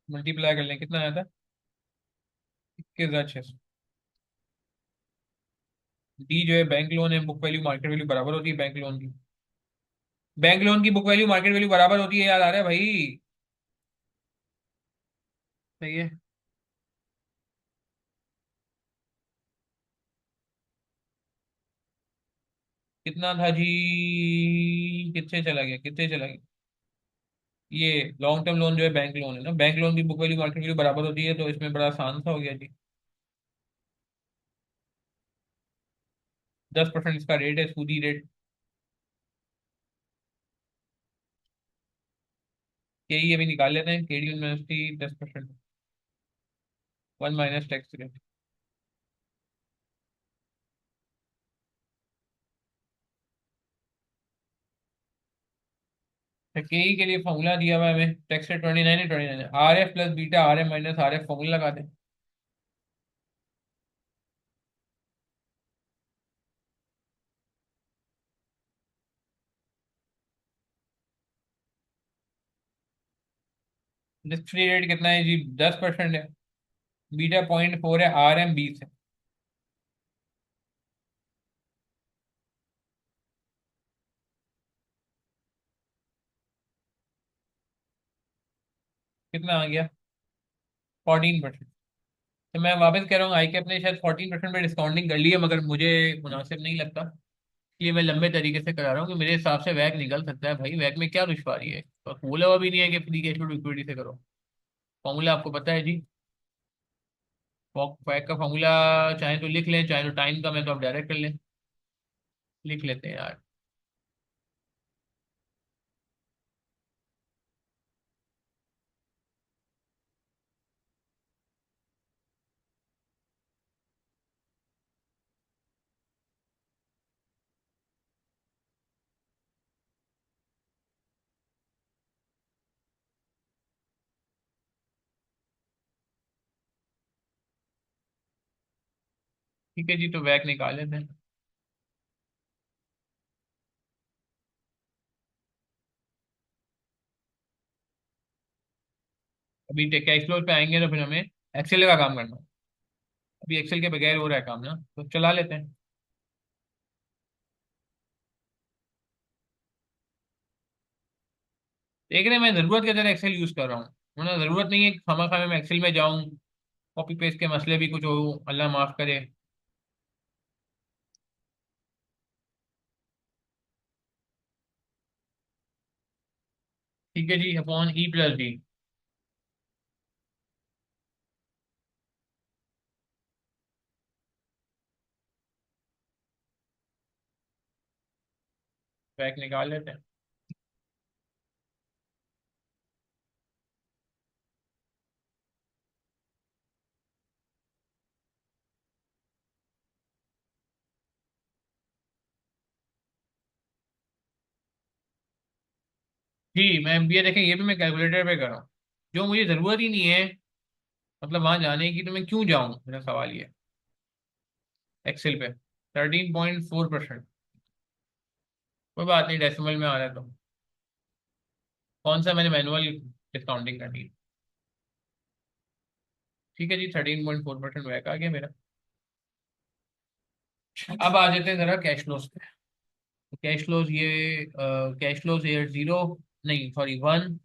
मल्टीप्लाई कर लें, कितना आया था? 21,600। डी जो है बैंक लोन है, बुक वैल्यू मार्केट वैल्यू बराबर होती है बैंक लोन की। बैंक लोन की बुक वैल्यू मार्केट वैल्यू बराबर होती है, याद आ रहा है भाई? सही है। कितना था जी? कितने चला गया, कितने चला गया? ये लॉन्ग टर्म लोन जो है बैंक लोन है ना, बैंक लोन की बुक वैल्यू मार्केट वैल्यू बराबर होती है, तो इसमें बड़ा आसान सा हो गया जी। 10% इसका रेट है, सूदी रेट। के ई अभी निकाल लेते हैं, के डी यूनिवर्सिटी 10%, 1 - टैक्स रेट। के ई के लिए फॉर्मूला दिया हुआ है हमें, टैक्स रेट 29 है, 29 है, R F plus beta R M minus R F, formula लगा दें। रिस्क फ्री रेट कितना है जी? 10% है। बीटा 0.4 है, आर एम 20 है। कितना आ गया? 14%। तो मैं वापस कह रहा हूँ, आई के अपने शायद 14% में डिस्काउंटिंग कर ली है, मगर मुझे मुनासिब नहीं लगता। ये मैं लंबे तरीके से करा रहा हूँ कि मेरे हिसाब से वैक निकल सकता है भाई, वैक में क्या दुश्वारी है, और बोला हुआ भी नहीं है कि फ्री कैश फ्लो लिक्विडिटी से करो। फॉर्मूला आपको पता है जी। वैक का फॉर्मूला चाहे तो लिख लें, चाहे तो टाइम का मैं तो आप डायरेक्ट कर लें। लिख लेते हैं यार। ठीक है जी, तो वैक निकाल लेते हैं। अभी कैश फ्लो पे आएंगे तो फिर हमें एक्सेल का काम करना है। अभी एक्सेल के बगैर हो रहा है काम ना, तो चला लेते हैं। देख रहे हैं, मैं जरूरत के तरह एक्सेल यूज कर रहा हूँ, वरना जरूरत नहीं है कि खामा खामे मैं एक्सेल में जाऊँ, कॉपी पेस्ट के मसले भी कुछ हो, अल्लाह माफ करे। ठीक है जी, upon E plus D. Back निकाल लेते हैं। जी मैं ये देखें, ये भी मैं कैलकुलेटर पे कर रहा हूँ। जो मुझे जरूरत ही नहीं है, मतलब वहां जाने की, तो मैं क्यों जाऊँ, मेरा सवाल ये है। एक्सेल पे 13.4%। कोई बात नहीं, डेसिमल में आ रहा है तो। कौन सा मैंने मैनुअल डिस्काउंटिंग करनी है। ठीक है जी, 13.4% बैक आ गया मेरा। अब आ जाते हैं जरा कैश फ्लोज पे। कैश फ्लोज ये, कैश फ्लोज ईयर जीरो, नहीं सॉरी वन।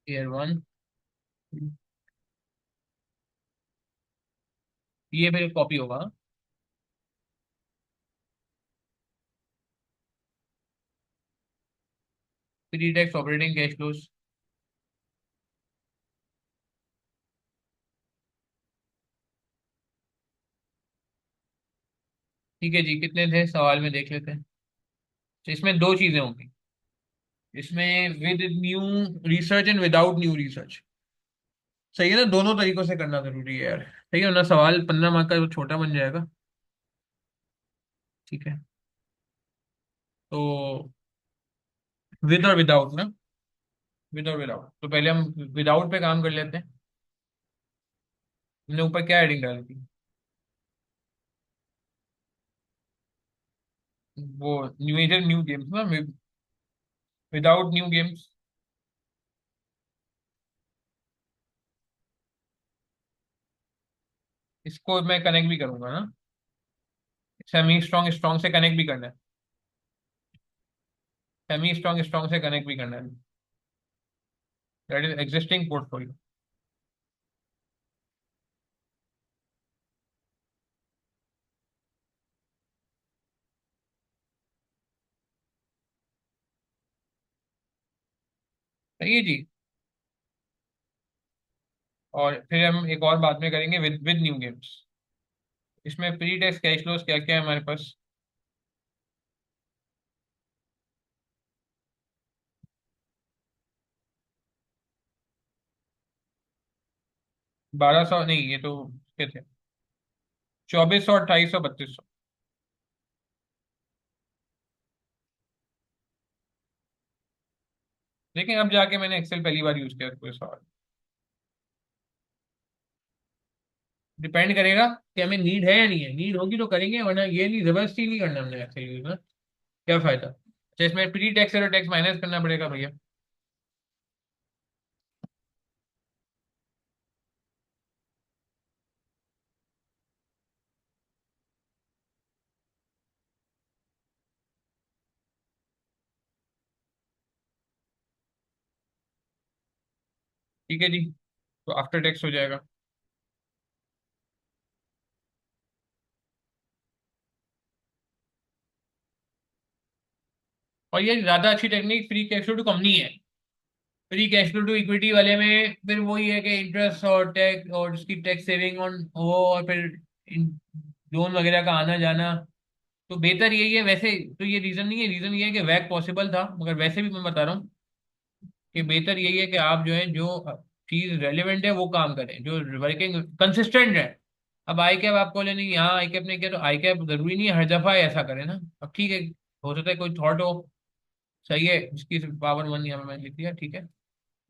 Year one. ये फिर कॉपी होगा। Pre tax operating cash flows. ठीक है जी, कितने थे सवाल में देख लेते हैं। तो इसमें दो चीजें होंगी। इसमें with new research and without new research. सही है ना, दोनों तरीकों से करना जरूरी है यार। सही है ना, सवाल 15 मार्क का तो छोटा बन जाएगा। ठीक है। तो विद और विदाउट ना। विद और विदाउट, तो पहले हम विदाउट पे काम कर लेते हैं। हमने ऊपर क्या हेडिंग डाली थी। वो मेजर न्यू गेम्स ना, विदाउट न्यू गेम्स। इसको मैं कनेक्ट भी करूंगा ना। सेमी स्ट्रॉन्ग स्ट्रॉन्ग से कनेक्ट भी करना है। सेमी स्ट्रॉन्ग स्ट्रॉन्ग से कनेक्ट भी करना है। That is existing portfolio. सही है जी। और फिर हम एक और बात में करेंगे विद विद न्यू गेम्स। इसमें प्री टैक्स कैश फ्लोज क्या क्या है हमारे पास। 1200 नहीं, ये तो क्या थे, 2400, 2800, 3200। लेकिन अब जाके मैंने एक्सेल पहली बार यूज किया, कोई सवाल। डिपेंड करेगा कि हमें नीड है या नहीं है, नीड होगी तो करेंगे, वरना ये नहीं, जबरदस्ती नहीं करना हमने एक्सेल यूज ना। क्या फायदा। अच्छा, इसमें प्री टैक्स और टैक्स माइनस करना पड़ेगा भैया। ठीक है जी, तो आफ्टर टैक्स हो जाएगा। और ये ज्यादा अच्छी technique free cash flow to company है। Free cash flow to equity वाले में फिर वही है कि इंटरेस्ट और टैक्स और उसकी टैक्स सेविंग ऑन वो, और फिर लोन वगैरह का आना जाना। तो बेहतर यही है वैसे। तो ये रीजन नहीं है, रीजन ये है कि वैक पॉसिबल था, मगर वैसे भी मैं बता रहा हूँ कि बेहतर यही है कि आप जो है जो चीज रेलिवेंट है वो काम करें, जो वर्किंग कंसिस्टेंट है। अब आई कैप आपको बोले नहीं, यहाँ आई कैप ने किया तो आई कैप जरूरी नहीं है हर दफा ऐसा करे ना। अब ठीक है, हो सकता है कोई थॉट हो, सही है, इसकी पावर वन यहाँ पे मैंने लिख दिया, ठीक है,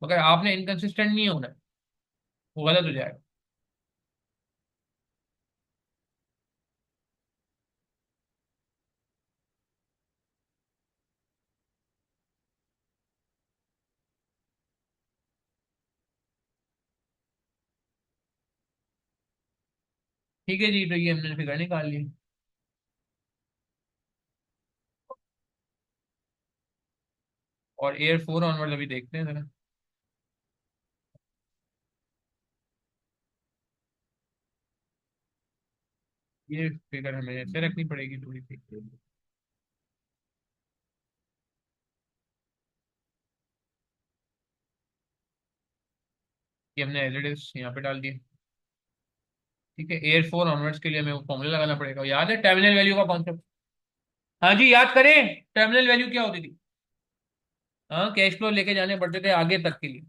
मगर आपने इनकंसिस्टेंट नहीं होना है, वो गलत हो जाएगा। ठीक है जी, तो ये हमने फिगर निकाल ली। और एयर फोर ऑनवर्ड अभी देखते हैं जरा। ये फिगर हमें ऐसे रखनी पड़ेगी थोड़ी सी। ये हमने एज इट इज यहाँ पे डाल दिया। ठीक है, एयर फोर ऑनवर्ड्स के लिए हमें वो फॉर्मूला लगाना पड़ेगा। याद है टर्मिनल वैल्यू का कॉन्सेप्ट? हाँ जी, याद करें टर्मिनल वैल्यू क्या होती थी। हाँ, कैश फ्लो लेके जाने पड़ते थे आगे तक के लिए,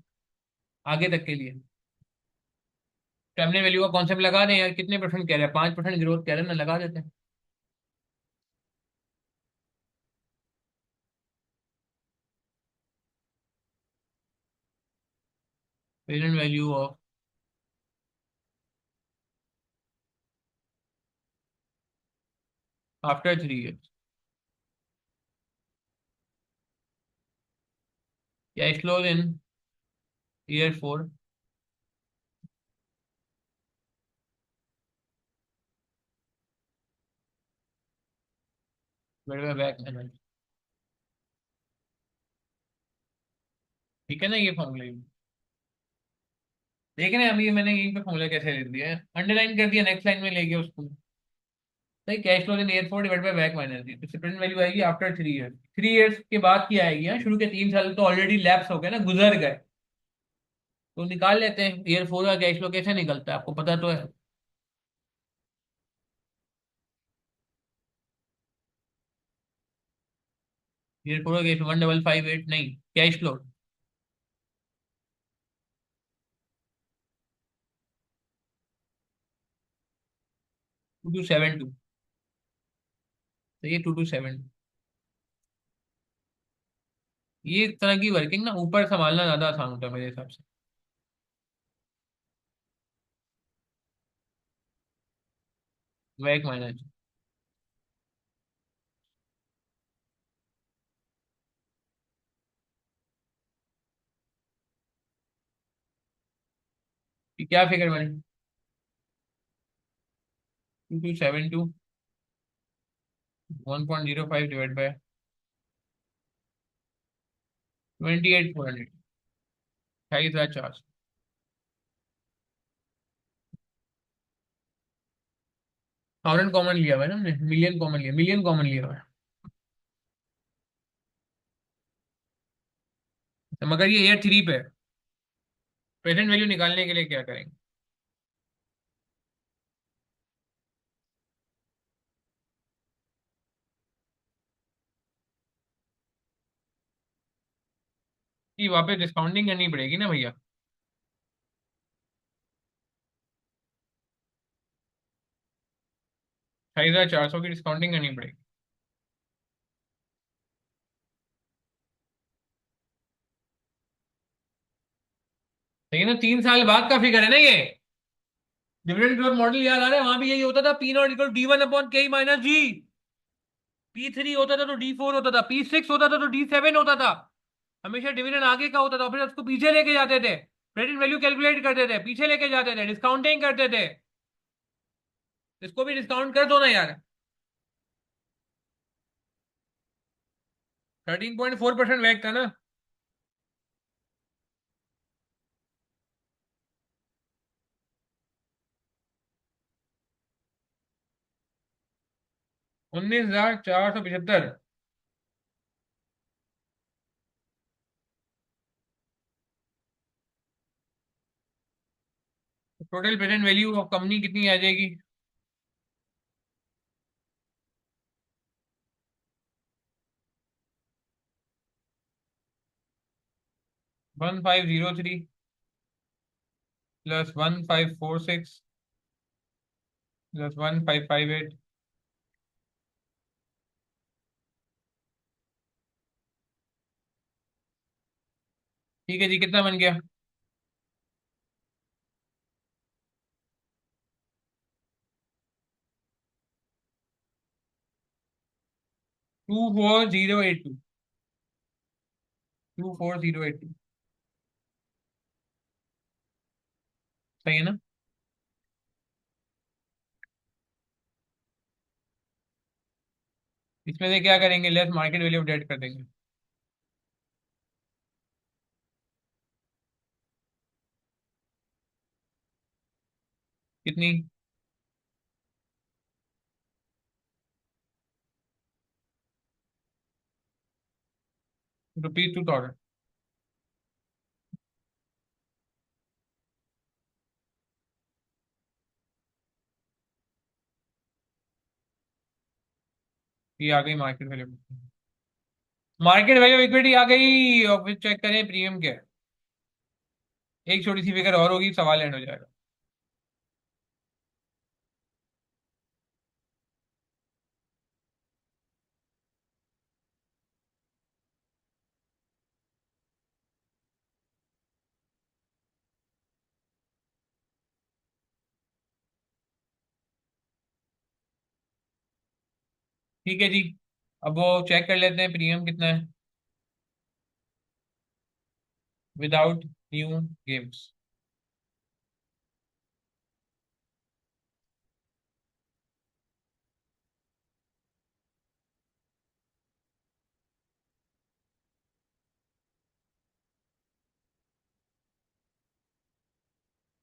आगे तक के लिए। टर्मिनल वैल्यू का कॉन्सेप्ट लगा दें यार, कितने परसेंट कह रहे हैं, 5% ग्रोथ कह रहे हैं ना, लगा देते हैं। Present value of after 3 years, cash flow in year four back. ठीक है ना, ये फॉर्मूला देख रहे हैं अभी मैंने यहीं पे फॉर्मूला कैसे लिख दिया है, अंडरलाइन कर दिया, नेक्स्ट लाइन में ले गया उसको। सही, cash flow in year four divide by back minus दी, तो प्रेजेंट वैल्यू आएगी आफ्टर 3 ईयर्स। 3 ईयर्स के बाद की आएगी, हाँ, शुरू के 3 साल तो ऑलरेडी लैप्स हो गए ना, गुजर गए। तो निकाल लेते हैं ईयर फोर का कैश फ्लो कैसे निकलता है, आपको पता तो है। ईयर फोर का कैश 1558 नहीं, कैश फ्लो 2272। तो ये 2272, ये एक तरह की वर्किंग ना ऊपर संभालना ज्यादा आसान होता है मेरे हिसाब से। वैक माइनस, क्या फिगर बनी? 2272 1.05 डिवाइड बाय 28,400, 28,400। थाउजेंड कॉमन लिया हुआ है ना हमने, मिलियन कॉमन लिया, मिलियन कॉमन लिया हुआ है। तो मगर ये ईयर थ्री पे है। प्रेजेंट वैल्यू निकालने के लिए क्या करेंगे? कि वापस डिस्काउंटिंग करनी पड़ेगी ना भैया। 28,400 की डिस्काउंटिंग करनी पड़ेगी। लेकिन ना 3 साल बाद का फिगर है ना ये। डिविडेंड ग्रोथ मॉडल याद आ रहा है, वहां भी यही होता था, P not equal D one upon के माइनस जी। पी थ्री होता था तो डी फोर होता था, पी सिक्स होता था तो डी सेवन होता था। हमेशा डिविडेंड आगे का होता था, फिर उसको पीछे लेके जाते थे। प्रेजेंट वैल्यू कैलकुलेट करते थे, पीछे लेके जाते थे, डिस्काउंटिंग करते थे। इसको भी डिस्काउंट कर दो ना यार। 13.4% वैक था ना। 19,475। Total present value of company कितनी आ जाएगी? 1503 प्लस 1546 प्लस 1558। ठीक है जी, कितना बन गया? 24082। 24082। सही है ना? इसमें से क्या करेंगे? Less market value of debt कर देंगे। कितनी? ₹2000। ये आ गई market value. Market value equity आ गई, और फिर चेक करें प्रीमियम क्या है। एक छोटी सी फिगर और होगी, सवाल एंड हो जाएगा। ठीक है जी। अब वो चेक कर लेते हैं प्रीमियम कितना है विदाउट न्यू गेम्स।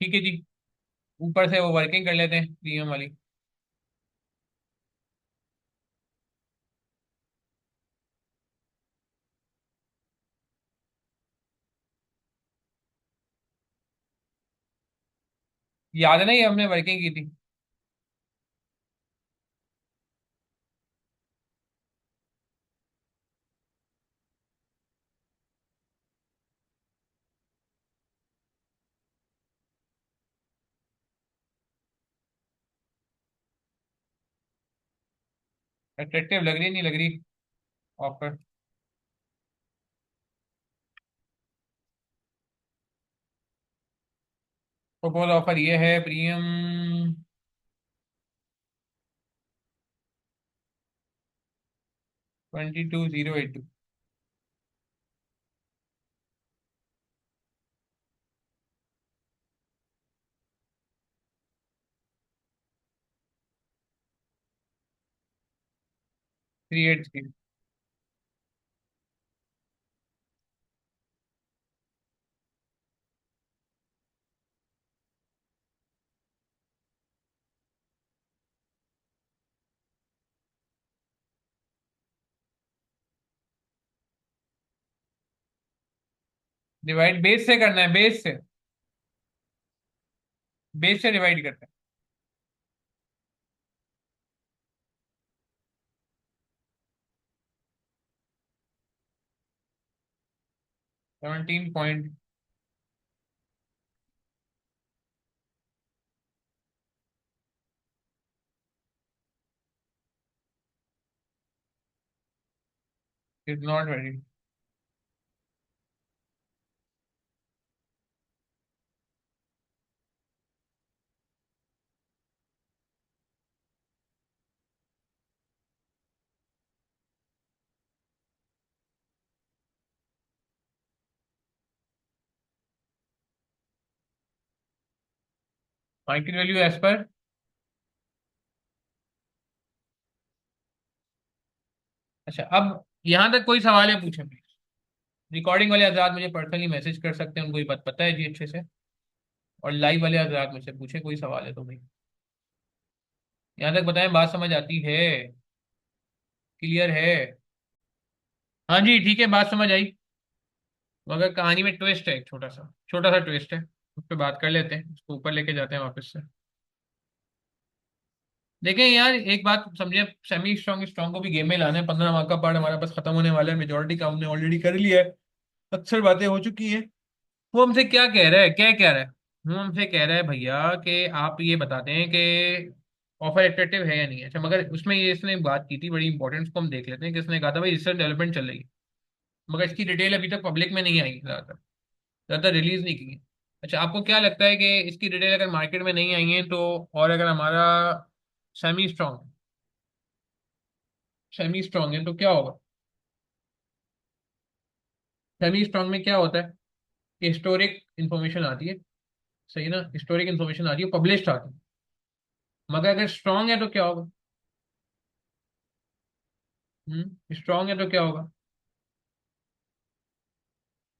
ठीक है जी। ऊपर से वो वर्किंग कर लेते हैं प्रीमियम वाली। याद है ना, ये हमने वर्किंग की थी। अट्रैक्टिव लग रही नहीं लग रही ऑफर? प्रपोज ऑफर ये है प्रीमियम 22082। 383। डिवाइड बेस से करना है, बेस से। बेस से डिवाइड करते हैं। 17 is not very. Market value as per. अच्छा, अब यहाँ तक कोई सवाल है पूछे प्लीज। रिकॉर्डिंग वाले हजरात मुझे पर्सनली मैसेज कर सकते हैं, उनको ये बात पता है जी अच्छे से। और लाइव वाले हजरात मुझसे पूछे कोई सवाल है तो भाई। यहाँ तक बताएं, बात समझ आती है? क्लियर है? हाँ जी ठीक है, बात समझ आई। मगर कहानी में ट्विस्ट है, एक छोटा सा ट्विस्ट है। उस पर बात कर लेते हैं, उसको ऊपर लेके जाते हैं वापस से। देखें यार, एक बात समझे, सेमी स्ट्रांग स्ट्रांग को भी गेम में लाना है। 15 मार्क का पार्ट हमारा बस खत्म होने वाला है, मेजोरिटी काम हमने ऑलरेडी कर लिया है। अक्सर बातें हो चुकी है। वो हमसे क्या कह रहा है, क्या कह रहा है? वो हमसे कह रहा है भैया कि आप ये बताते हैं कि ऑफर एट्रैक्टिव है या नहीं है। अच्छा, मगर उसमें ये इसने बात की थी बड़ी इंपॉर्टेंट, उसको हम देख लेते हैं कि इसने कहा था भाई रिसर्च डेवलपमेंट चल रही है, मगर इसकी डिटेल अभी तक पब्लिक में नहीं आई, ज़्यादा रिलीज नहीं की है। अच्छा, आपको क्या लगता है कि इसकी डिटेल अगर मार्केट में नहीं आई है तो, और अगर हमारा सेमी स्ट्रॉन्ग सेमी स्ट्रॉन्ग है तो क्या होगा? सेमी स्ट्रॉन्ग में क्या होता है कि हिस्टोरिक इंफॉर्मेशन आती है, सही ना? हिस्टोरिक इंफॉर्मेशन आती है, पब्लिश्ड आती है। मगर अगर स्ट्रॉन्ग है तो क्या होगा? स्ट्रॉन्ग है तो क्या होगा?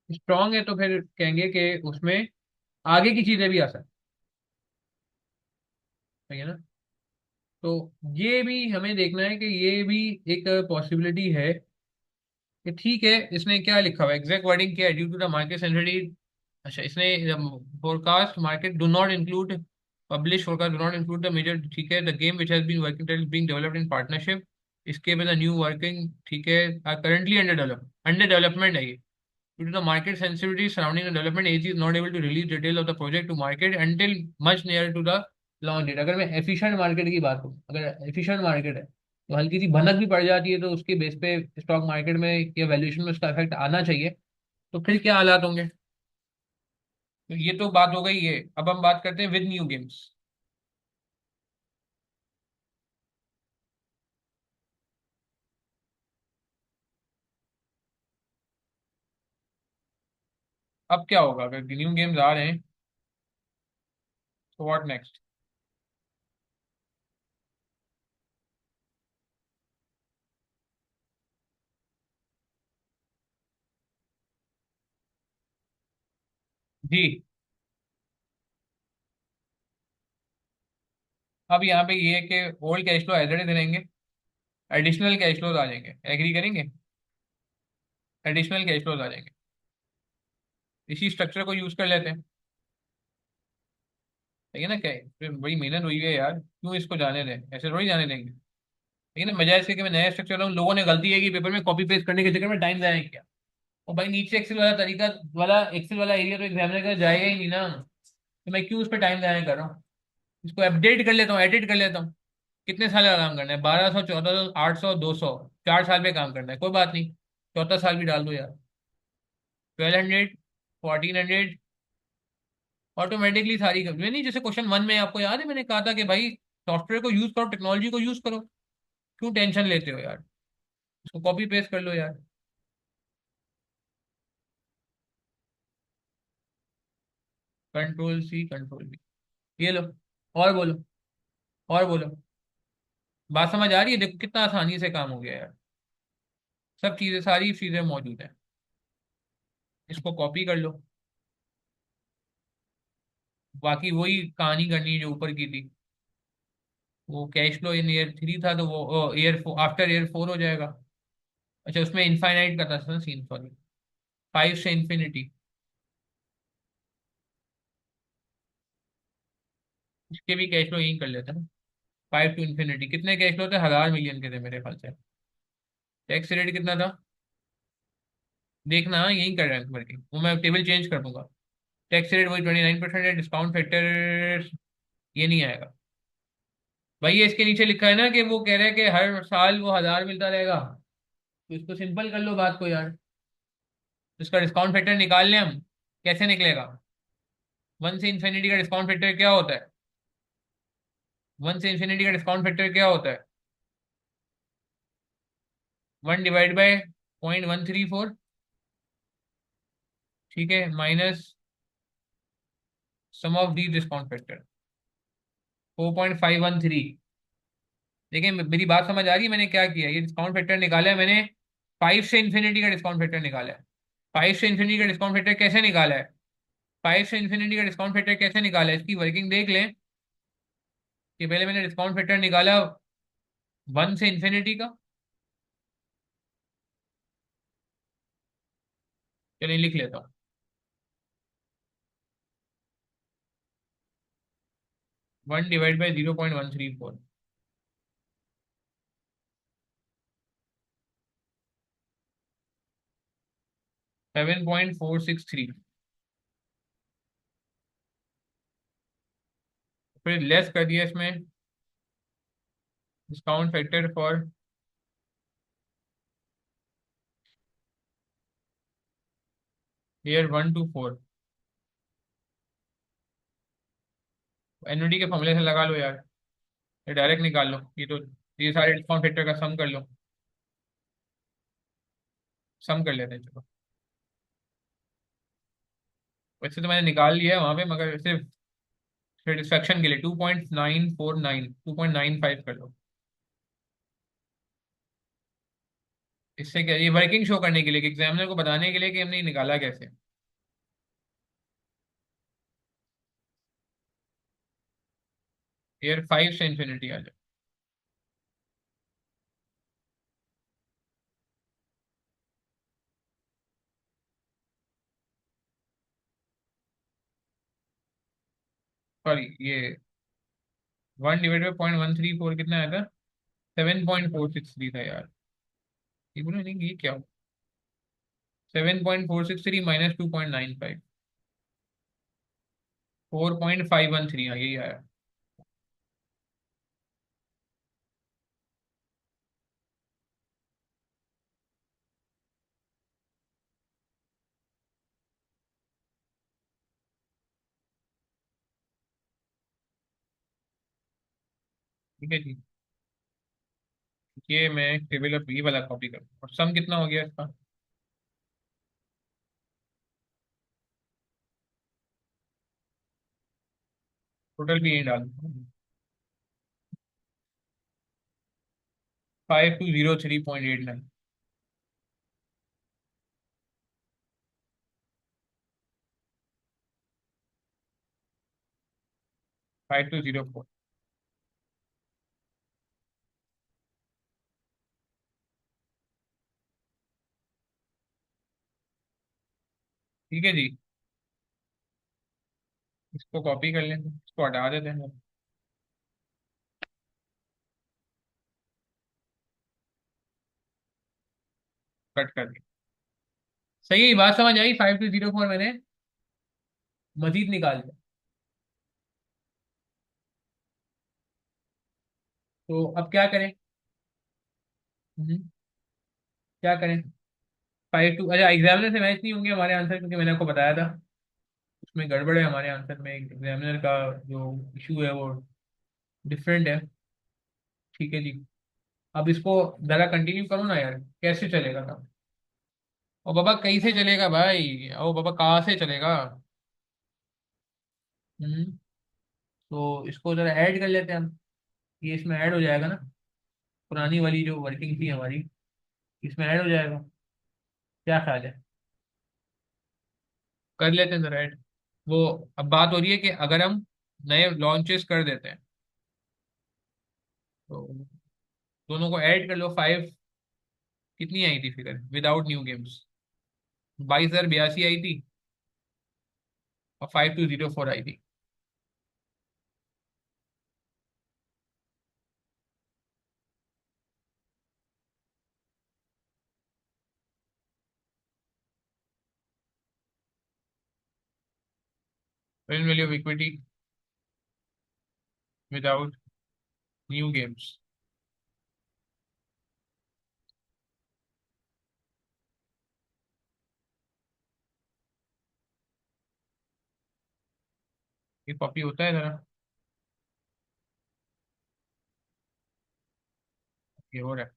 स्ट्रॉन्ग है तो फिर कहेंगे कि उसमें आगे की चीजें भी आ सकती, सही है ना? तो ये भी हमें देखना है कि ये भी एक पॉसिबिलिटी है कि ठीक है, इसने क्या लिखा हुआ है, एग्जैक्ट वर्डिंग क्या है, due to the market sensitive. अच्छा, इसने forecast market do not include, publish forecast do not include the major, ठीक है, the game which has been working that is being developed in partnership, इसके बाद new working, ठीक है, are currently under development है ये। Due to the market sensitivity surrounding the development, AG is not able to release detail of the project to market until much nearer to the launch date। अगर मैं efficient market की बात करूँ, अगर efficient market है तो हल्की सी भनक भी पड़ जाती है तो उसके बेस पे स्टॉक मार्केट में या वैल्यूएशन में उसका इफेक्ट आना चाहिए। तो फिर क्या हालात होंगे? तो ये तो बात हो गई है। अब हम बात करते हैं विद न्यू गेम्स। अब क्या होगा अगर न्यू गेम्स आ रहे हैं? तो व्हाट नेक्स्ट? जी, अब यहाँ पे ये है कि old cash flow as it is रहेंगे, एडिशनल कैश फ्लोज आ जाएंगे, एग्री करेंगे? एडिशनल कैश फ्लोज आ जाएंगे, इसी स्ट्रक्चर को यूज कर लेते हैं। ठीक है ना? क्या है, फिर बड़ी मेहनत हुई है यार, क्यों इसको जाने दें, ऐसे थोड़ी जाने देंगे। ठीक है ना? बजाय इसके कि मैं नया स्ट्रक्चर लाऊं, लोगों ने गलती है कि पेपर में कॉपी पेस्ट करने के चक्कर में टाइम जाया किया। और भाई नीचे एक्सेल वाला तरीका वाला, एक्सेल वाला एरिया तो एग्जामिनर का जाएगा ही नहीं ना, तो मैं क्यों उस पर टाइम जाया कर रहा हूँ? इसको अपडेट कर लेता हूँ, एडिट कर लेता हूँ। कितने साल का काम करना है? 1200, 1400, 800, 200, 4 साल पे काम करना है, कोई बात नहीं। चौथा साल भी डाल दो यार, 1200, 1400, ऑटोमेटिकली सारी कर नहीं। जैसे क्वेश्चन 1 में आपको याद है मैंने कहा था कि भाई सॉफ्टवेयर को यूज करो, टेक्नोलॉजी को यूज करो, क्यों टेंशन लेते हो यार? उसको कॉपी पेस्ट कर लो यार। कंट्रोल C, कंट्रोल V, ये लो। और बोलो, और बोलो। बात समझ आ रही है? देखो कितना आसानी से काम हो गया यार, सब चीजें, सारी चीजें मौजूद है। इसको कॉपी कर लो। बाकी वही कहानी करनी है जो ऊपर की थी। वो कैश फ्लो इन ईयर 3 था तो वो ईयर आफ्टर ईयर 4 हो जाएगा। अच्छा, उसमें इनफाइनाइट का था सीन, सॉरी, 5 से इंफिनिटी। इसके भी कैश फ्लो यही कर लेते हैं। 5 to इंफिनिटी कितने कैश फ्लो थे? 1000 मिलियन के थे मेरे ख्याल से। टैक्स रेट कितना था? देखना, हाँ, यही कर रहे हैं वर्किंग, वो मैं टेबल चेंज कर दूंगा। टैक्स रेट वही 29% है, डिस्काउंट फैक्टर ये नहीं आएगा। भाई ये इसके नीचे लिखा है ना कि वो कह रहे हैं कि हर साल वो 1000 मिलता रहेगा, तो इसको सिंपल कर लो बात को यार। इसका डिस्काउंट फैक्टर निकाल लें हम, कैसे निकलेगा? 1 से इंफिनिटी का डिस्काउंट फैक्टर क्या होता है? 1 से इंफिनिटी का डिस्काउंट फैक्टर क्या होता है? 1/0.134, ठीक है, minus sum of the discount factor 4.513। देखिए मेरी बात समझ आ रही है? मैंने क्या किया, ये डिस्काउंट फैक्टर निकाला है मैंने, 5 से इंफिनिटी का डिस्काउंट फैक्टर निकाला है। 5 से इंफिनिटी का डिस्काउंट फैक्टर कैसे निकाला है? 5 से इंफिनिटी का डिस्काउंट फैक्टर कैसे निकाला है, इसकी वर्किंग देख लें। कि पहले मैंने डिस्काउंट फैक्टर निकाला 1 से इंफिनिटी का, चलिए लिख लेता हूँ। 1/0.134। 7.463। फिर लेस कर दिया इसमें discount factor for year 1 to 4। Annuity के फॉर्मूले से लगा लो यार, ये डायरेक्ट निकाल लो, ये सारे डिस्काउंट फैक्टर का सम कर लो। सम कर लेते हैं चलो। वैसे तो मैंने निकाल लिया है वहां पे, मगर सिर्फ सेटिस्फेक्शन के लिए 2.949, 2.95 कर लो। इससे क्या, ये वर्किंग शो करने के लिए, एग्जामिनर को बताने के लिए कि हमने निकाला कैसे। ईयर 5 से इंफिनिटी आ जाए। सॉरी, ये 1/.134 कितना आया था? 7.463 था यार। ये बोलो नहीं, ये क्या हो? 7.463 माइनस 2.95, 4.513, हाँ यही आया। ठीक है जी। ये मैं टेबल ऑफ ये वाला कॉपी करूँ, और सम कितना हो गया इसका? टोटल भी यही डाल, 5203.89। 5204। ठीक है जी। इसको कॉपी कर लेंगे, इसको हटा देते हैं। कट कर दिया। सही है, बात समझ आई। 5204 मैंने मजीद निकाल दिया। तो अब क्या करें? हम्म, क्या करें? 52, अच्छा एग्जामिनर से मैच नहीं होंगे हमारे आंसर, क्योंकि मैंने आपको बताया था उसमें गड़बड़ है हमारे आंसर में, एग्जामिनर का जो इशू है वो डिफरेंट है। ठीक है जी। अब इसको जरा कंटिन्यू करो ना यार, कैसे चलेगा काम? ओ बाबा कैसे चलेगा भाई, ओ बाबा कहाँ से चलेगा? हम्म। तो इसको जरा ऐड कर लेते हैं हम, ये इसमें ऐड हो जाएगा ना, पुरानी वाली जो वर्किंग थी हमारी, इसमें ऐड हो जाएगा। क्या ख्याल है? कर लेते हैं जरा ऐड। वो, अब बात हो रही है कि अगर हम नए लॉन्चेस कर देते हैं तो दोनों को ऐड कर लो। 5 कितनी आई थी फिगर विदाउट न्यू गेम्स? 22,082 आई थी, और 5204 आई थी। Present value of equity without new games. ये कॉपी होता है जरा, ये हो रहा है।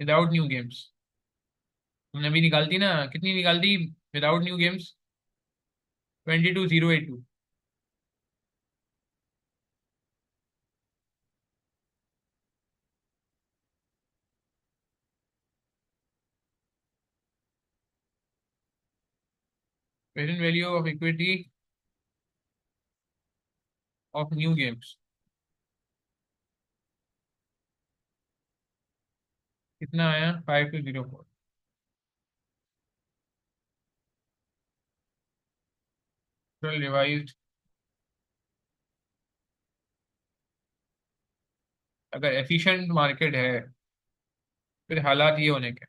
विदाउट न्यू गेम्स हमने अभी निकाल दी ना, कितनी निकाल दी without new games? 22,082। Present value of equity of new games. कितना आया? 5204। रिवाइज। अगर एफिशिएंट मार्केट है फिर हालात ये होने के।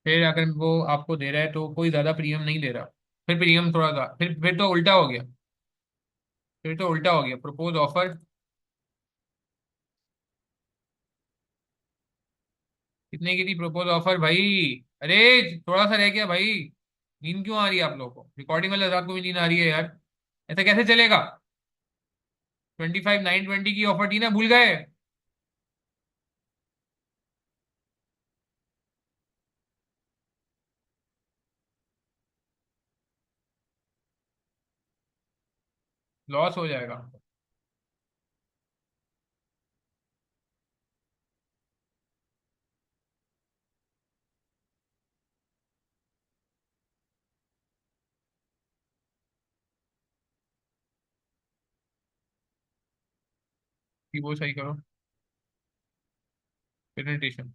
फिर अगर वो आपको दे रहा है तो कोई ज्यादा प्रीमियम नहीं दे रहा, फिर प्रीमियम थोड़ा सा, फिर तो उल्टा हो गया। फिर तो उल्टा हो गया, प्रपोज ऑफर। कितने की थी प्रपोज ऑफर भाई? अरे थोड़ा सा रह गया भाई। नींद क्यों आ रही है आप लोगों को? रिकॉर्डिंग वाले रात को भी नींद आ रही है यार, ऐसा कैसे चलेगा? 25,920 की ऑफर थी ना, भूल गए? लॉस हो जाएगा। कि वो सही करो। प्रेजेंटेशन।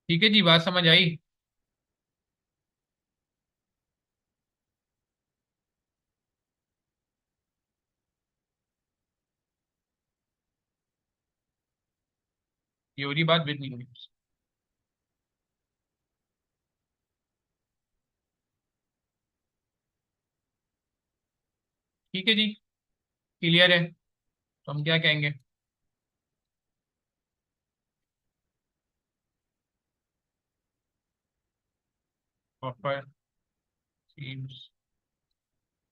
ठीक है जी, बात समझ आई। ये हो रही बात विद न्यूज। ठीक है जी, क्लियर है। तो हम क्या कहेंगे? Offer seems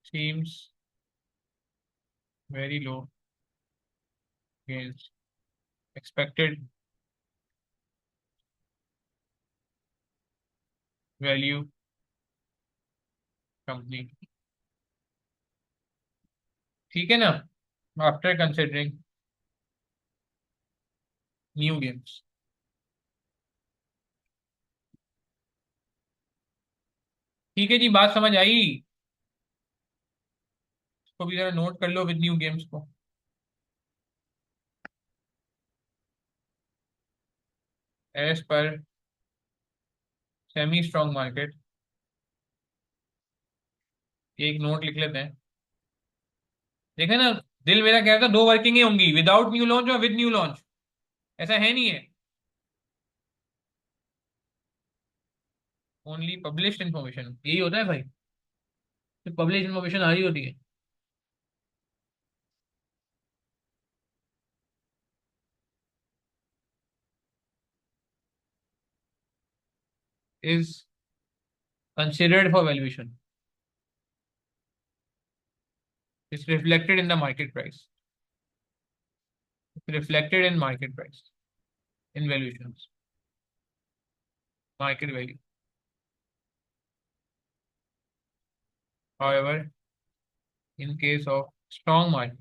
seems very low gains expected value company. ठीक है ना? After considering new games. ठीक है जी, बात समझ आई। इसको भी जरा नोट कर लो, विद न्यू गेम्स को। As per semi strong market. एक नोट लिख लेते हैं। देखे ना, दिल मेरा कह रहा था दो वर्किंग ही होंगी, विदाउट न्यू लॉन्च और विद न्यू लॉन्च। ऐसा है नहीं है। ओनली पब्लिश्ड इन्फॉर्मेशन यही होता है भाई, तो पब्लिश इन्फॉर्मेशन आ रही होती है। Is considered for valuation, is reflected in the market price, reflected in market price, in valuation, market value. However, in case of strong market,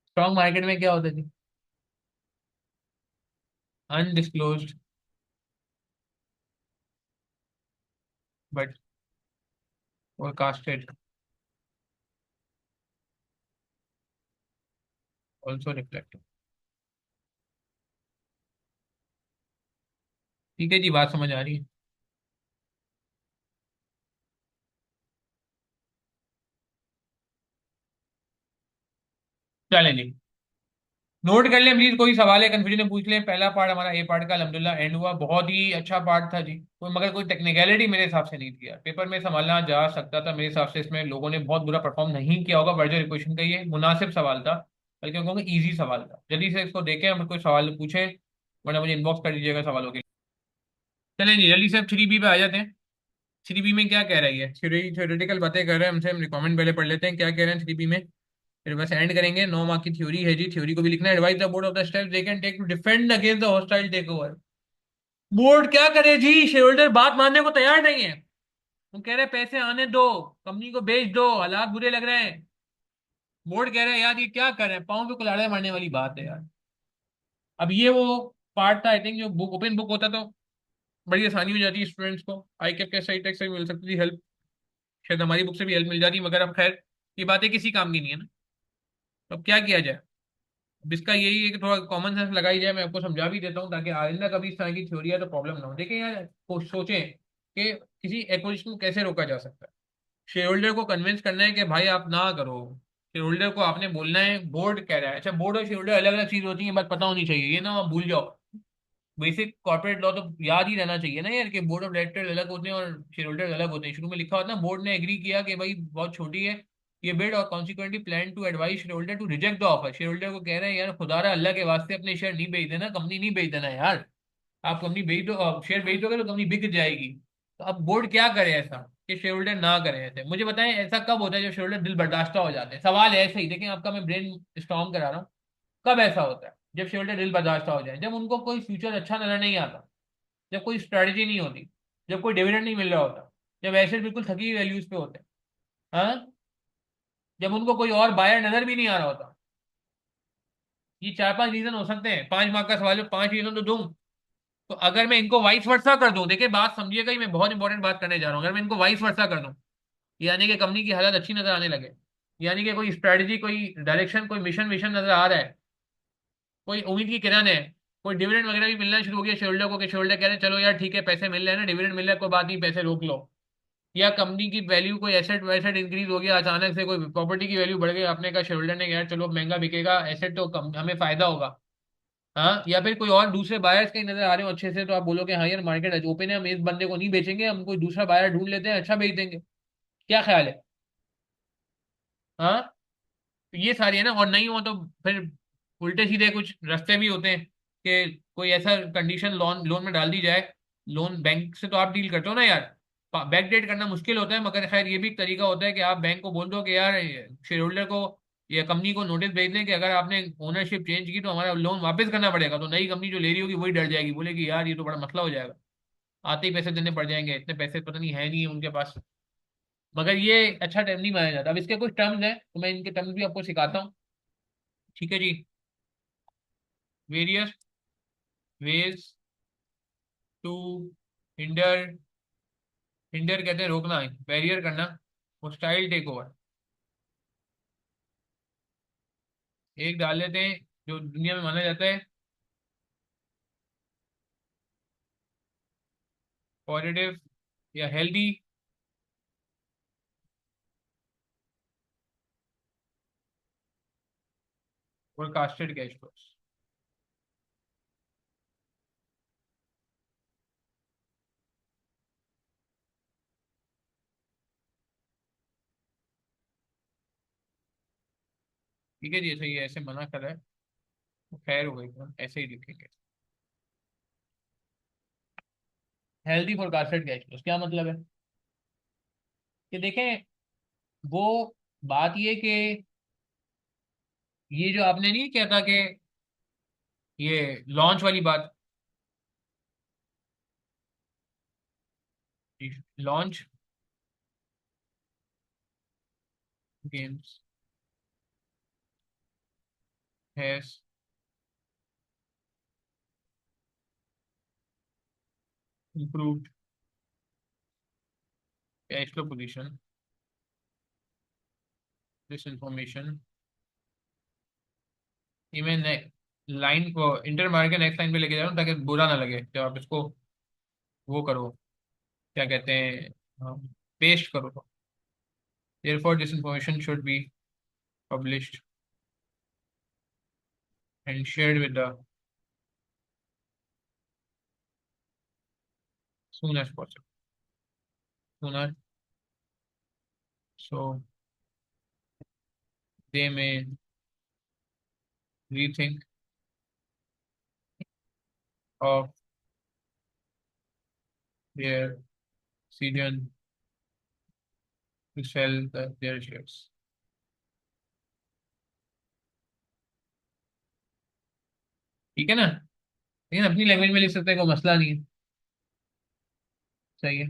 strong market में क्या होता है जी? Undisclosed but forecasted also reflected। ठीक है जी, बात समझ आ रही है। चलें जी, नोट कर लें प्लीज। कोई सवाल है कंफ्यूजन है पूछ लें। पहला पार्ट हमारा ए पार्ट का अल्हम्दुलिल्लाह एंड हुआ, बहुत ही अच्छा पार्ट था जी। कोई मगर कोई टेक्निकलिटी मेरे हिसाब से नहीं किया, पेपर में संभालना जा सकता था मेरे हिसाब से। इसमें लोगों ने बहुत बुरा परफॉर्म नहीं किया होगा, वर्जर इक्वेशन का ये मुनासिब सवाल था, बल्कि मैं कहूँगा ईजी सवाल था। जल्दी से इसको देखें, हम कोई सवाल पूछें, वरना मुझे इनबॉक्स कर दीजिएगा सवालों के लिए। चलें जी, जल्दी से अब 3B पे आ जाते हैं। 3B में क्या कह रही है? थ्योरेटिकल बातें कर रहे हैं हमसे, हम रिकमेंड पहले पढ़ लेते हैं क्या कह रहे हैं 3B में, फिर बस एंड करेंगे। 9 मार्क की थ्योरी है जी, थ्योरी को भी लिखना है। Advice the board of the steps they can take to defend against the hostile takeover. Board क्या करे जी, शेयर होल्डर बात मानने को तैयार नहीं है। वो कह रहे पैसे आने दो, कंपनी को बेच दो, हालात बुरे लग रहे हैं। बोर्ड कह रहे हैं यार ये क्या कर रहे हैं, पाँव पे कुल्हाड़े मारने वाली बात है यार। अब ये वो पार्ट था आई थिंक, जो बुक ओपन बुक होता तो बड़ी आसानी हो जाती है स्टूडेंट्स को, आई कैप के सही टेक से भी मिल सकती थी हेल्प, शायद हमारी बुक से भी हेल्प मिल जाती, मगर अब खैर ये बातें किसी काम की नहीं है ना। तो अब क्या किया जाए। अब इसका यही है कि थोड़ा कॉमन सेंस लगाई जाए, मैं आपको समझा भी देता हूँ ताकि आइंदा कभी इस तरह की थ्योरी है तो प्रॉब्लम ना हो। देखिए यार, सोचें कि किसी एक्विजिशन को कैसे रोका जा सकता है। शेयर होल्डर को कन्विंस करना है कि भाई आप ना करो। शेयर होल्डर को आपने बोलना है, बोर्ड कह रहा है, अच्छा बोर्ड और शेयर होल्डर अलग अलग चीज होती है, बात पता होनी चाहिए, ये ना आप भूल जाओ। बेसिक कॉर्पोरेट लॉ तो याद ही रहना चाहिए ना यार, कि बोर्ड ऑफ डायरेक्टर अलग होते हैं और शेयर होल्डर अलग होते हैं। शुरू में लिखा होता है बोर्ड ने एग्री किया कि भाई बहुत छोटी है ये बिड, और consequently plan to advice shareholder to reject the offer. Shareholder को कह रहे हैं यार खुदारा अल्लाह के वास्ते अपने शेयर नहीं बेच देना, कंपनी नहीं बेच देना यार। आप कंपनी बेच दो, शेयर बेच दोगे तो कंपनी बिक जाएगी। तो अब बोर्ड क्या करे ऐसा कि शेयर होल्डर ना करे ऐसे। मुझे बताएं ऐसा कब होता है जब शेयर होल्डर दिल बर्दाश्त हो जाते हैं। सवाल है ऐसे ही, देखें आपका मैं ब्रेन स्टॉर्म करा रहा हूँ। कब ऐसा होता है जब शेयर होल्डर दिल बर्दाश्त हो जाए, जब उनको कोई फ्यूचर अच्छा नजर नहीं आता, जब कोई स्ट्रेटजी नहीं होती, जब कोई डिविडेंड नहीं मिल रहा होता, जब एसेट बिल्कुल थकी हुई वैल्यूज पे होते हैं, हाँ, जब उनको कोई और बायर नजर भी नहीं आ रहा होता। ये चार पांच रीजन हो सकते हैं, 5 मार्क का सवाल है, 5 रीजन तो दूं। तो अगर मैं इनको वाइस वर्सा कर दूं, देखिए बात समझिएगा ही, मैं बहुत इंपॉर्टेंट बात करने जा रहा हूं। अगर मैं इनको वाइस वर्सा कर दूं, यानी कि कंपनी की हालत अच्छी नजर आने लगे, यानी कि कोई स्ट्रेटजी, कोई डायरेक्शन, कोई मिशन विशन नजर आ रहा है, कोई उम्मीद की किरण है, कोई डिविडेंड वगैरह भी मिलना शुरू हो गया शेयर होल्डर को, कि शेयर होल्डर कह रहे हैं चलो यार ठीक है पैसे मिल रहे हैं ना, डिविडेंड मिल रहा है, कोई बात नहीं पैसे रोक लो। या कंपनी की वैल्यू, कोई एसेट वैसेट इंक्रीज हो गया अचानक से, कोई प्रॉपर्टी की वैल्यू बढ़ गई, आपने कहा शेयर होल्डर ने कहा यार चलो महंगा बिकेगा एसेट तो कम, हमें फायदा होगा। हाँ, या फिर कोई और दूसरे बायर्स कहीं नजर आ रहे हो अच्छे से, तो आप बोलो कि हाँ यार मार्केट ओपन है, हम इस बंदे को नहीं बेचेंगे, हम कोई दूसरा बायर ढूंढ लेते हैं, अच्छा बेच देंगे। क्या ख्याल है। हाँ, तो ये सारी है ना, और नहीं हो तो फिर उल्टे सीधे कुछ रास्ते भी होते हैं कि कोई ऐसा कंडीशन लोन लोन में डाल दी जाए। लोन बैंक से तो आप डील करते हो ना यार, बैक डेट करना मुश्किल होता है, मगर खैर ये भी एक तरीका होता है कि आप बैंक को बोल दो कि यार शेयर होल्डर को या कंपनी को नोटिस भेज दें कि अगर आपने ओनरशिप चेंज की तो हमारा लोन वापस करना पड़ेगा। तो नई कंपनी जो ले रही होगी वही डर जाएगी, बोलेगी यार ये तो बड़ा मसला हो जाएगा, आते ही पैसे देने पड़ जाएंगे, इतने पैसे पता नहीं है नहीं है उनके पास। मगर ये अच्छा टर्म नहीं माना जाता। अब इसके कुछ टर्म्स हैं तो मैं इनके टर्म्स भी आपको सिखाता हूँ। ठीक है जी। Various ways to hinder, hinder कहते हैं रोकना, बैरियर करना, हॉस्टाइल टेक ओवर। एक डाल लेते हैं जो दुनिया में माना जाता है पॉजिटिव या हेल्दी फोरकास्टेड कैश फ्लोस। ठीक है जी, ऐसे ये ऐसे मना कर रहा है तो खैर हो गई, तो हम ऐसे ही लिखेंगे हेल्दी फोरकास्टेड कैश फ्लोस। क्या मतलब है कि देखें, वो बात ये कि ये जो आपने नहीं कहता कि ये लॉन्च वाली बात, launch games has improved cash flow position, this information, ये मैं लाइन को इंटर मार के नेक्स्ट लाइन पे लेके जा रहा हूँ ताकि बुरा ना लगे जब आप इसको वो करो, क्या कहते हैं, पेस्ट करो तो। therefore this information should be published and shared with the soon as possible, sooner, so they may rethink of their decision to sell their shares। ठीक है ना, लेकिन अपनी लैंग्वेज में लिख सकते हैं, कोई मसला नहीं है। सही है।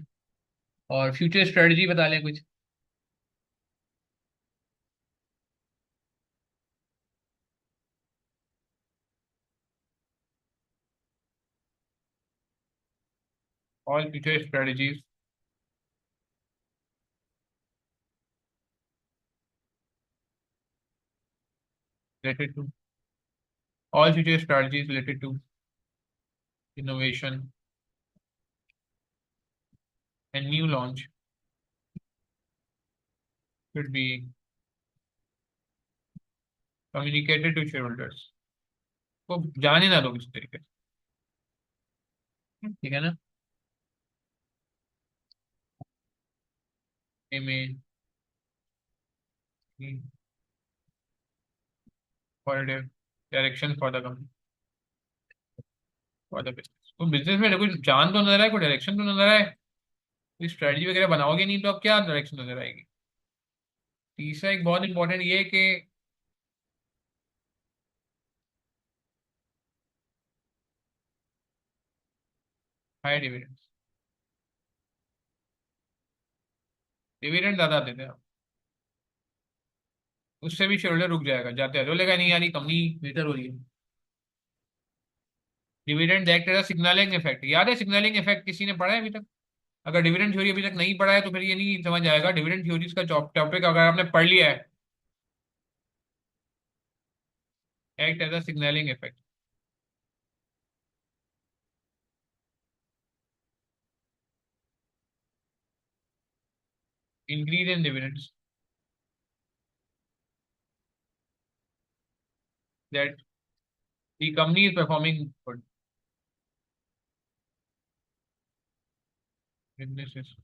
और फ्यूचर स्ट्रेटजी बता लें कुछ। All future strategies related to all future strategies related to innovation and new launch should be communicated to shareholders। को जाने ना दो इस तरीके से, ठीक है ना। में for direction for the company for the business. तो बिजनेस में कोई जान तो नजर आए, कोई डायरेक्शन तो नजर आए। कोई स्ट्रेटजी वगैरह बनाओगे नहीं तो अब क्या डायरेक्शन नजर आएगी। तीसरा एक बहुत इंपॉर्टेंट ये है कि हाई डिविडेंड, डिविडेंड ज्यादा देते हैं। उससे भी शेयरहोल्डर रुक जाएगा, जाते हैं बोलेगा नहीं यार ये कंपनी बेहतर हो रही है। Dividend act as signalling effect, याद है सिग्नलिंग इफेक्ट किसी ने पढ़ा है अभी तक? अगर डिविडेंड थ्योरी अभी तक नहीं पढ़ा है तो फिर ये नहीं समझ आएगा। डिविडेंड थ्योरीज का टॉपिक अगर आपने पढ़ लिया है, act as a signalling effect. Increase in dividends that the company is performing good, business is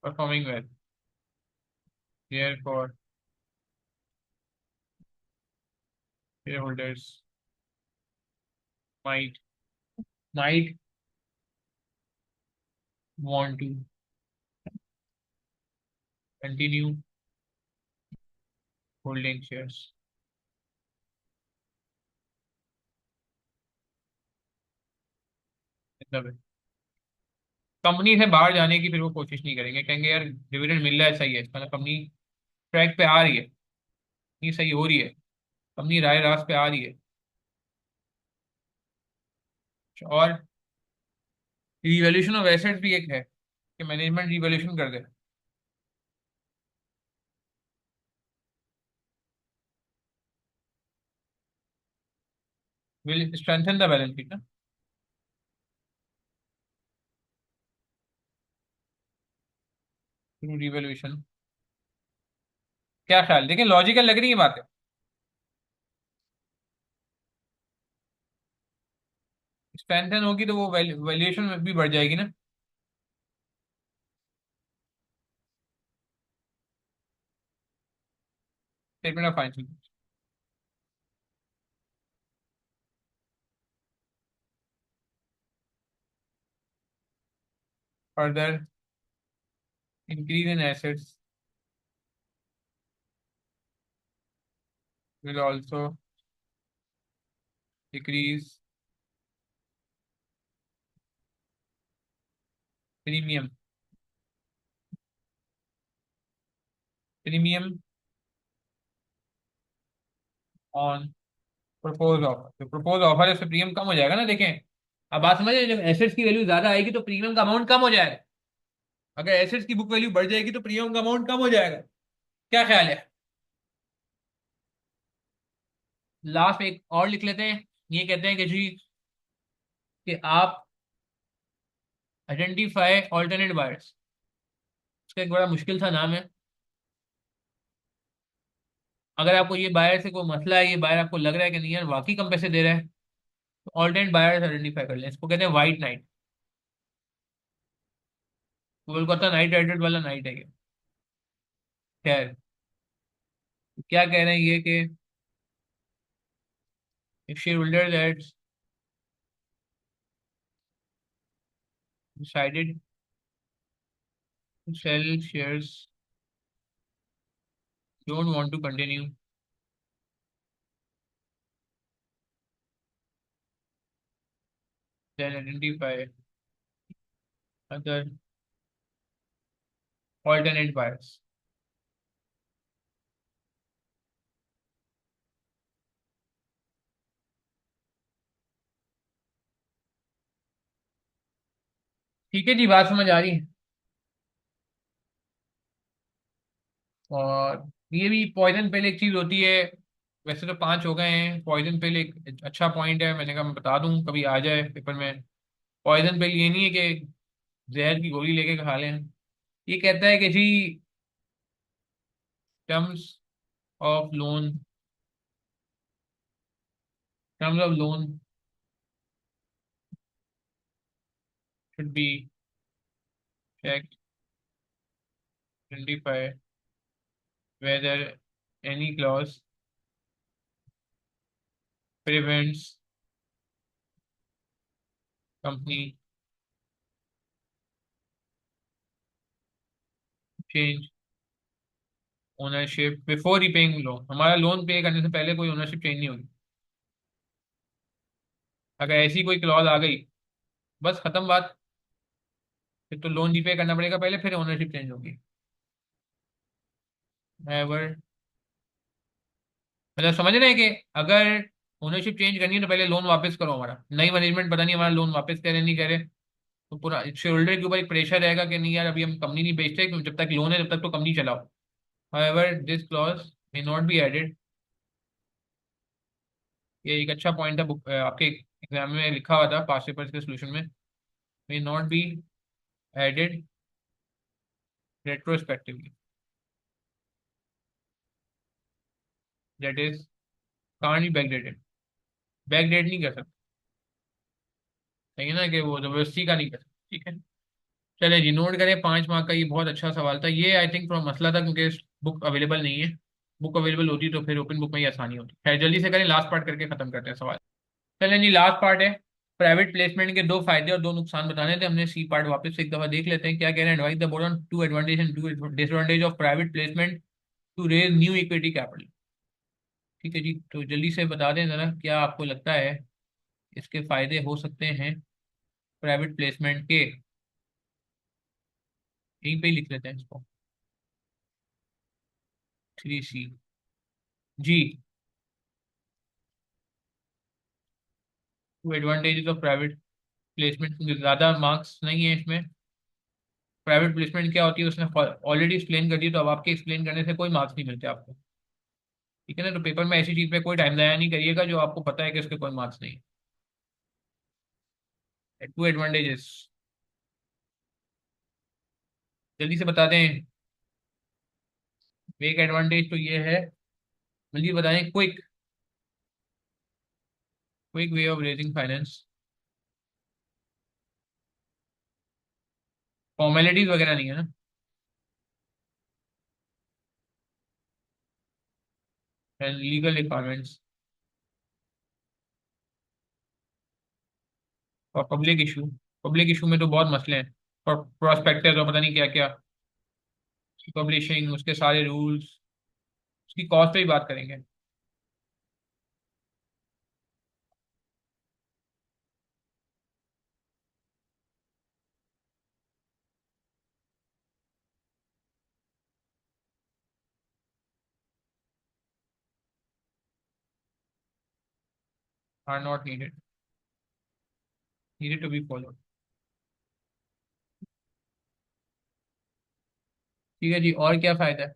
performing well, therefore shareholders might want to continue holding shares। मतलब कंपनी से बाहर जाने की फिर वो कोशिश नहीं करेंगे, कहेंगे यार डिविडेंड मिल रहा है सही है, मतलब कंपनी ट्रैक पे आ रही है, नहीं सही हो रही है, कंपनी राय रास्त पे आ रही है। और रिवैल्यूएशन ऑफ एसेट्स भी एक है कि मैनेजमेंट रिवैल्यूएशन कर दे, will strengthen the balance sheet ना, थ्रू रिवैल्यूएशन। क्या ख्याल, देखें लॉजिकल लग रही है बातें। स्ट्रेंथन होगी तो वो वैल्यूएशन भी बढ़ जाएगी ना। Statement of financial further increase in assets will also decrease premium premium on propose offer. जो प्रपोज ऑफर है उससे प्रीमियम कम हो जाएगा ना, देखें। अब बात समझे, जब एसेट्स की वैल्यू ज्यादा आएगी तो प्रीमियम का अमाउंट कम हो जाएगा। अगर एसेट्स की बुक वैल्यू बढ़ जाएगी तो प्रीमियम का अमाउंट कम हो जाएगा। क्या ख्याल है? लास्ट में एक और लिख लेते हैं। ये कहते हैं कि जी कि आप आइडेंटिफाई ऑल्टरनेट बायर्स। इसका एक बड़ा मुश्किल सा नाम है। अगर आपको ये बायर से कोई मसला है, ये बायर आपको लग रहा है कि नहीं यार वाकई कम पैसे दे रहा है, तो ऑल्टरनेट बायर्स आइडेंटिफाई कर लें। इसको कहते हैं white night. Kolkata night Riders वाला नाइट है ये। खैर, क्या कह रहे हैं ये कि if shareholder that's decided to sell shares don't want to continue then identify other alternate buyers. ठीक है जी, बात समझ आ रही है। और ये भी पॉइजन पिल एक चीज होती है। वैसे तो पांच हो गए हैं, पॉइजन पिल एक अच्छा पॉइंट है, मैंने कहा मैं बता दूं कभी आ जाए पेपर में। पॉइजन पिल ये नहीं है कि जहर की गोली लेके खा लें। ये कहता है कि जी terms of loan, terms of loan should be checked, identify whether any clause prevents company change ownership before repaying loan. हमारा लोन पे करने से पहले कोई ओनरशिप चेंज नहीं होगी। अगर ऐसी कोई क्लॉज आ गई, बस खत्म बात। फिर तो लोन रीपे करना पड़ेगा पहले, फिर ओनरशिप चेंज होगी। एवर, मतलब समझ रहे हैं कि अगर ओनरशिप चेंज करनी है तो पहले लोन वापस करो हमारा। नई मैनेजमेंट पता नहीं हमारा लोन वापस करे नहीं करे, तो पूरा शेयर होल्डर के ऊपर एक प्रेशर रहेगा कि नहीं यार अभी हम कंपनी नहीं बेचते, क्योंकि जब तक लोन है तब तक तो कंपनी चलाओ। However, this clause may not be added। ये एक अच्छा पॉइंट था, बुक आपके एग्जाम में लिखा हुआ था पास पेपर्स के सोल्यूशन में। may not be added retrospectively, that is can't be backdated। Backdate नहीं कर सकते, सही है ना, कि वो जबरदस्ती का नहीं कर सकते। ठीक है, चले जी नोट करें। 5 मार्क का ये बहुत अच्छा सवाल था ये, आई थिंक थोड़ा मसला था क्योंकि बुक अवेलेबल नहीं है। बुक अवेलेबल होती तो फिर ओपन बुक में ही आसानी होती है। जल्दी से करें, लास्ट पार्ट करके खत्म करते हैं सवाल। चलें जी, लास्ट पार्ट है। प्राइवेट प्लेसमेंट के दो फायदे और दो नुकसान बताने थे हमने। सी पार्ट वापस से एक दफा देख लेते हैं क्या कह रहे हैं। Advice the board on two advantage and two disadvantage of private placement to raise new equity capital. ठीक है जी, तो जल्दी से बता दें जरा, क्या आपको लगता है इसके फायदे हो सकते हैं प्राइवेट प्लेसमेंट के। यहीं पे ही लिख लेते हैं इसको, 3C। जी, two advantages of private placement, क्योंकि ज़्यादा मार्क्स नहीं है इसमें। प्राइवेट प्लेसमेंट क्या होती है उसने ऑलरेडी एक्सप्लेन कर दी, तो अब आपके एक्सप्लेन करने से कोई मार्क्स नहीं मिलते आपको। ठीक है ना, तो पेपर में ऐसी चीज़ पे कोई टाइम ज़ाया नहीं करिएगा जो आपको पता है कि उसके कोई मार्क्स नहीं है। टू एडवांटेजेस जल्दी से बता दें। एक एडवांटेज तो ये है, जल्दी बताएं। Quick, quick way of raising finance. Formalities वगैरह नहीं है ना। एंड लीगल रिक्वायरमेंट्स और पब्लिक इशू। पब्लिक इशू में तो बहुत मसले हैं, और प्रोस्पेक्टस और पता नहीं क्या क्या, पब्लिशिंग, उसके सारे रूल्स, उसकी कॉस्ट पे ही बात करेंगे। Are not needed, needed to be follow. ठीक है जी, और क्या फायदा है।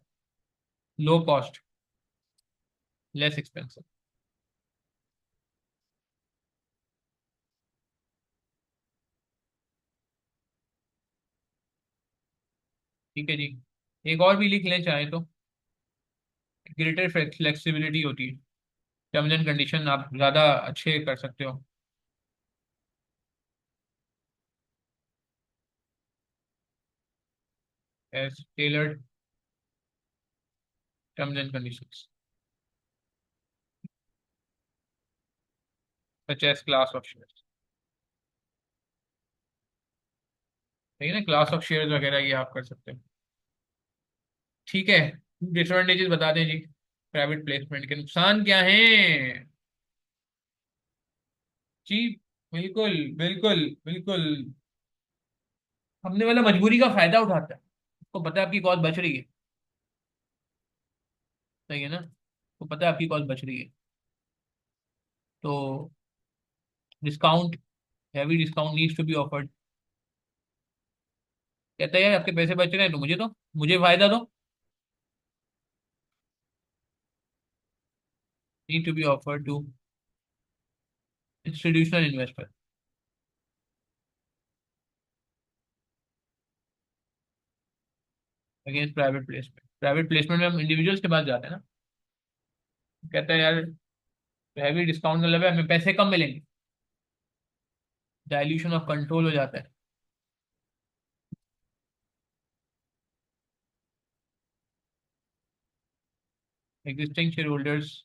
Low cost, less expensive. ठीक है जी, एक और भी लिख लें चाहे तो। ग्रेटर फ्लेक्सिबिलिटी होती है, टर्म्स एंड कंडीशन आप ज़्यादा अच्छे कर सकते हो। As tailored terms and conditions such as class of shares. ठीक है ना, क्लास ऑफ शेयर्स वगैरह ये आप कर सकते हो। ठीक है, डिसएडवांटेजेस बता दें जी। प्राइवेट प्लेसमेंट के नुकसान क्या हैं जी। बिल्कुल बिल्कुल बिल्कुल। हमने वाला मजबूरी का फायदा उठाता है, उसको पता है आपकी कॉल बच रही है। सही है ना, तो पता है आपकी कॉल बच रही है, तो discount, heavy discount needs to be offered. कहता है यार आपके पैसे बच रहे हैं तो मुझे दो, मुझे फायदा दो। Need to be offered to institutional investor against private placement. Private placement में हम इंडिविजुअल्स के पास जाते हैं ना। कहता है यार हैवी डिस्काउंट मतलब है हमें पैसे कम मिलेंगे, डाइल्यूशन ऑफ कंट्रोल हो जाता है। Existing share holders,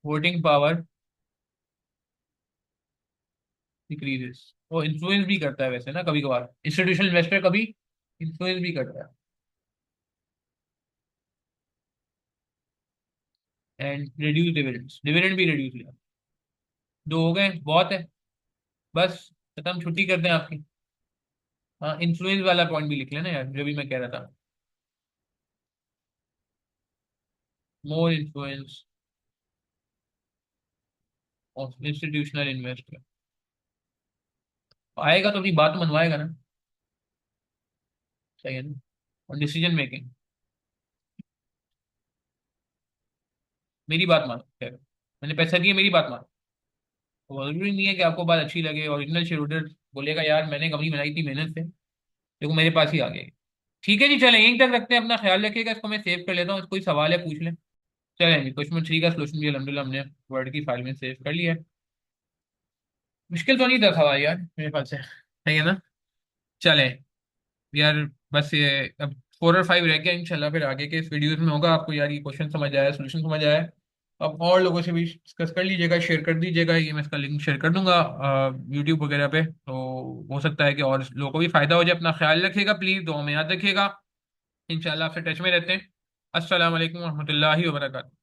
voting power decreases. वो इन्फ्लुएंस भी करता है वैसे ना, कभी कभार इंस्टीट्यूशनल इन्वेस्टर कभी इन्फ्लुएंस भी करता है। एंड रिड्यूस डिविडेंड्स, डिविडेंड भी रिड्यूस किया। दो हो गए, बहुत है, बस खत्म, छुट्टी करते हैं आपकी। हाँ, इन्फ्लुएंस वाला पॉइंट भी लिख लेना यार, जो भी मैं कह रहा था। मोर इन्फ्लुएंस ऑफ इंस्टीट्यूशनल इन्वेस्टर। आएगा तो अपनी बात मनवाएगा ना। सही है ना। और डिसीजन मेकिंग, मेरी बात मानो, खैर मैंने पैसा दिया, मेरी बात मानो। तो जरूरी नहीं है कि आपको बात अच्छी लगे, ओरिजिनल शेयर होल्डर बोलेगा यार मैंने कंपनी बनाई थी मेहनत से, देखो मेरे पास ही आ गए। ठीक है जी, चलें यहीं तक रखते हैं, अपना ख्याल रखिएगा। इसको मैं सेव कर लेता हूँ, कोई सवाल है पूछ लें। चलें जी, क्वेश्चन 3 का सोल्यूशन भी अलहमदिल्ला हमने वर्ड की फाइल में सेव कर लिया है। मुश्किल तो नहीं था सवाल यार मेरे ख्याल से, सही है ना। चलें यार, बस ये अब 4 और 5 रह गया, इंशाल्लाह फिर आगे के इस वीडियोस में होगा। आपको यार ये क्वेश्चन समझ आया, सोल्यूशन समझ आया, अब और लोगों से भी डिस्कस कर लीजिएगा, शेयर कर दीजिएगा। ये मैं इसका लिंक शेयर कर दूंगा यूट्यूब वगैरह पे, तो हो सकता है कि और लोगों को भी फायदा हो जाए। अपना ख्याल रखिएगा, प्लीज़ दुआ में याद रखिएगा। इंशाल्लाह आपसे टच में रहते हैं। अस्सलाम वालेकुम रहमतुल्लाहि व बरकातहू।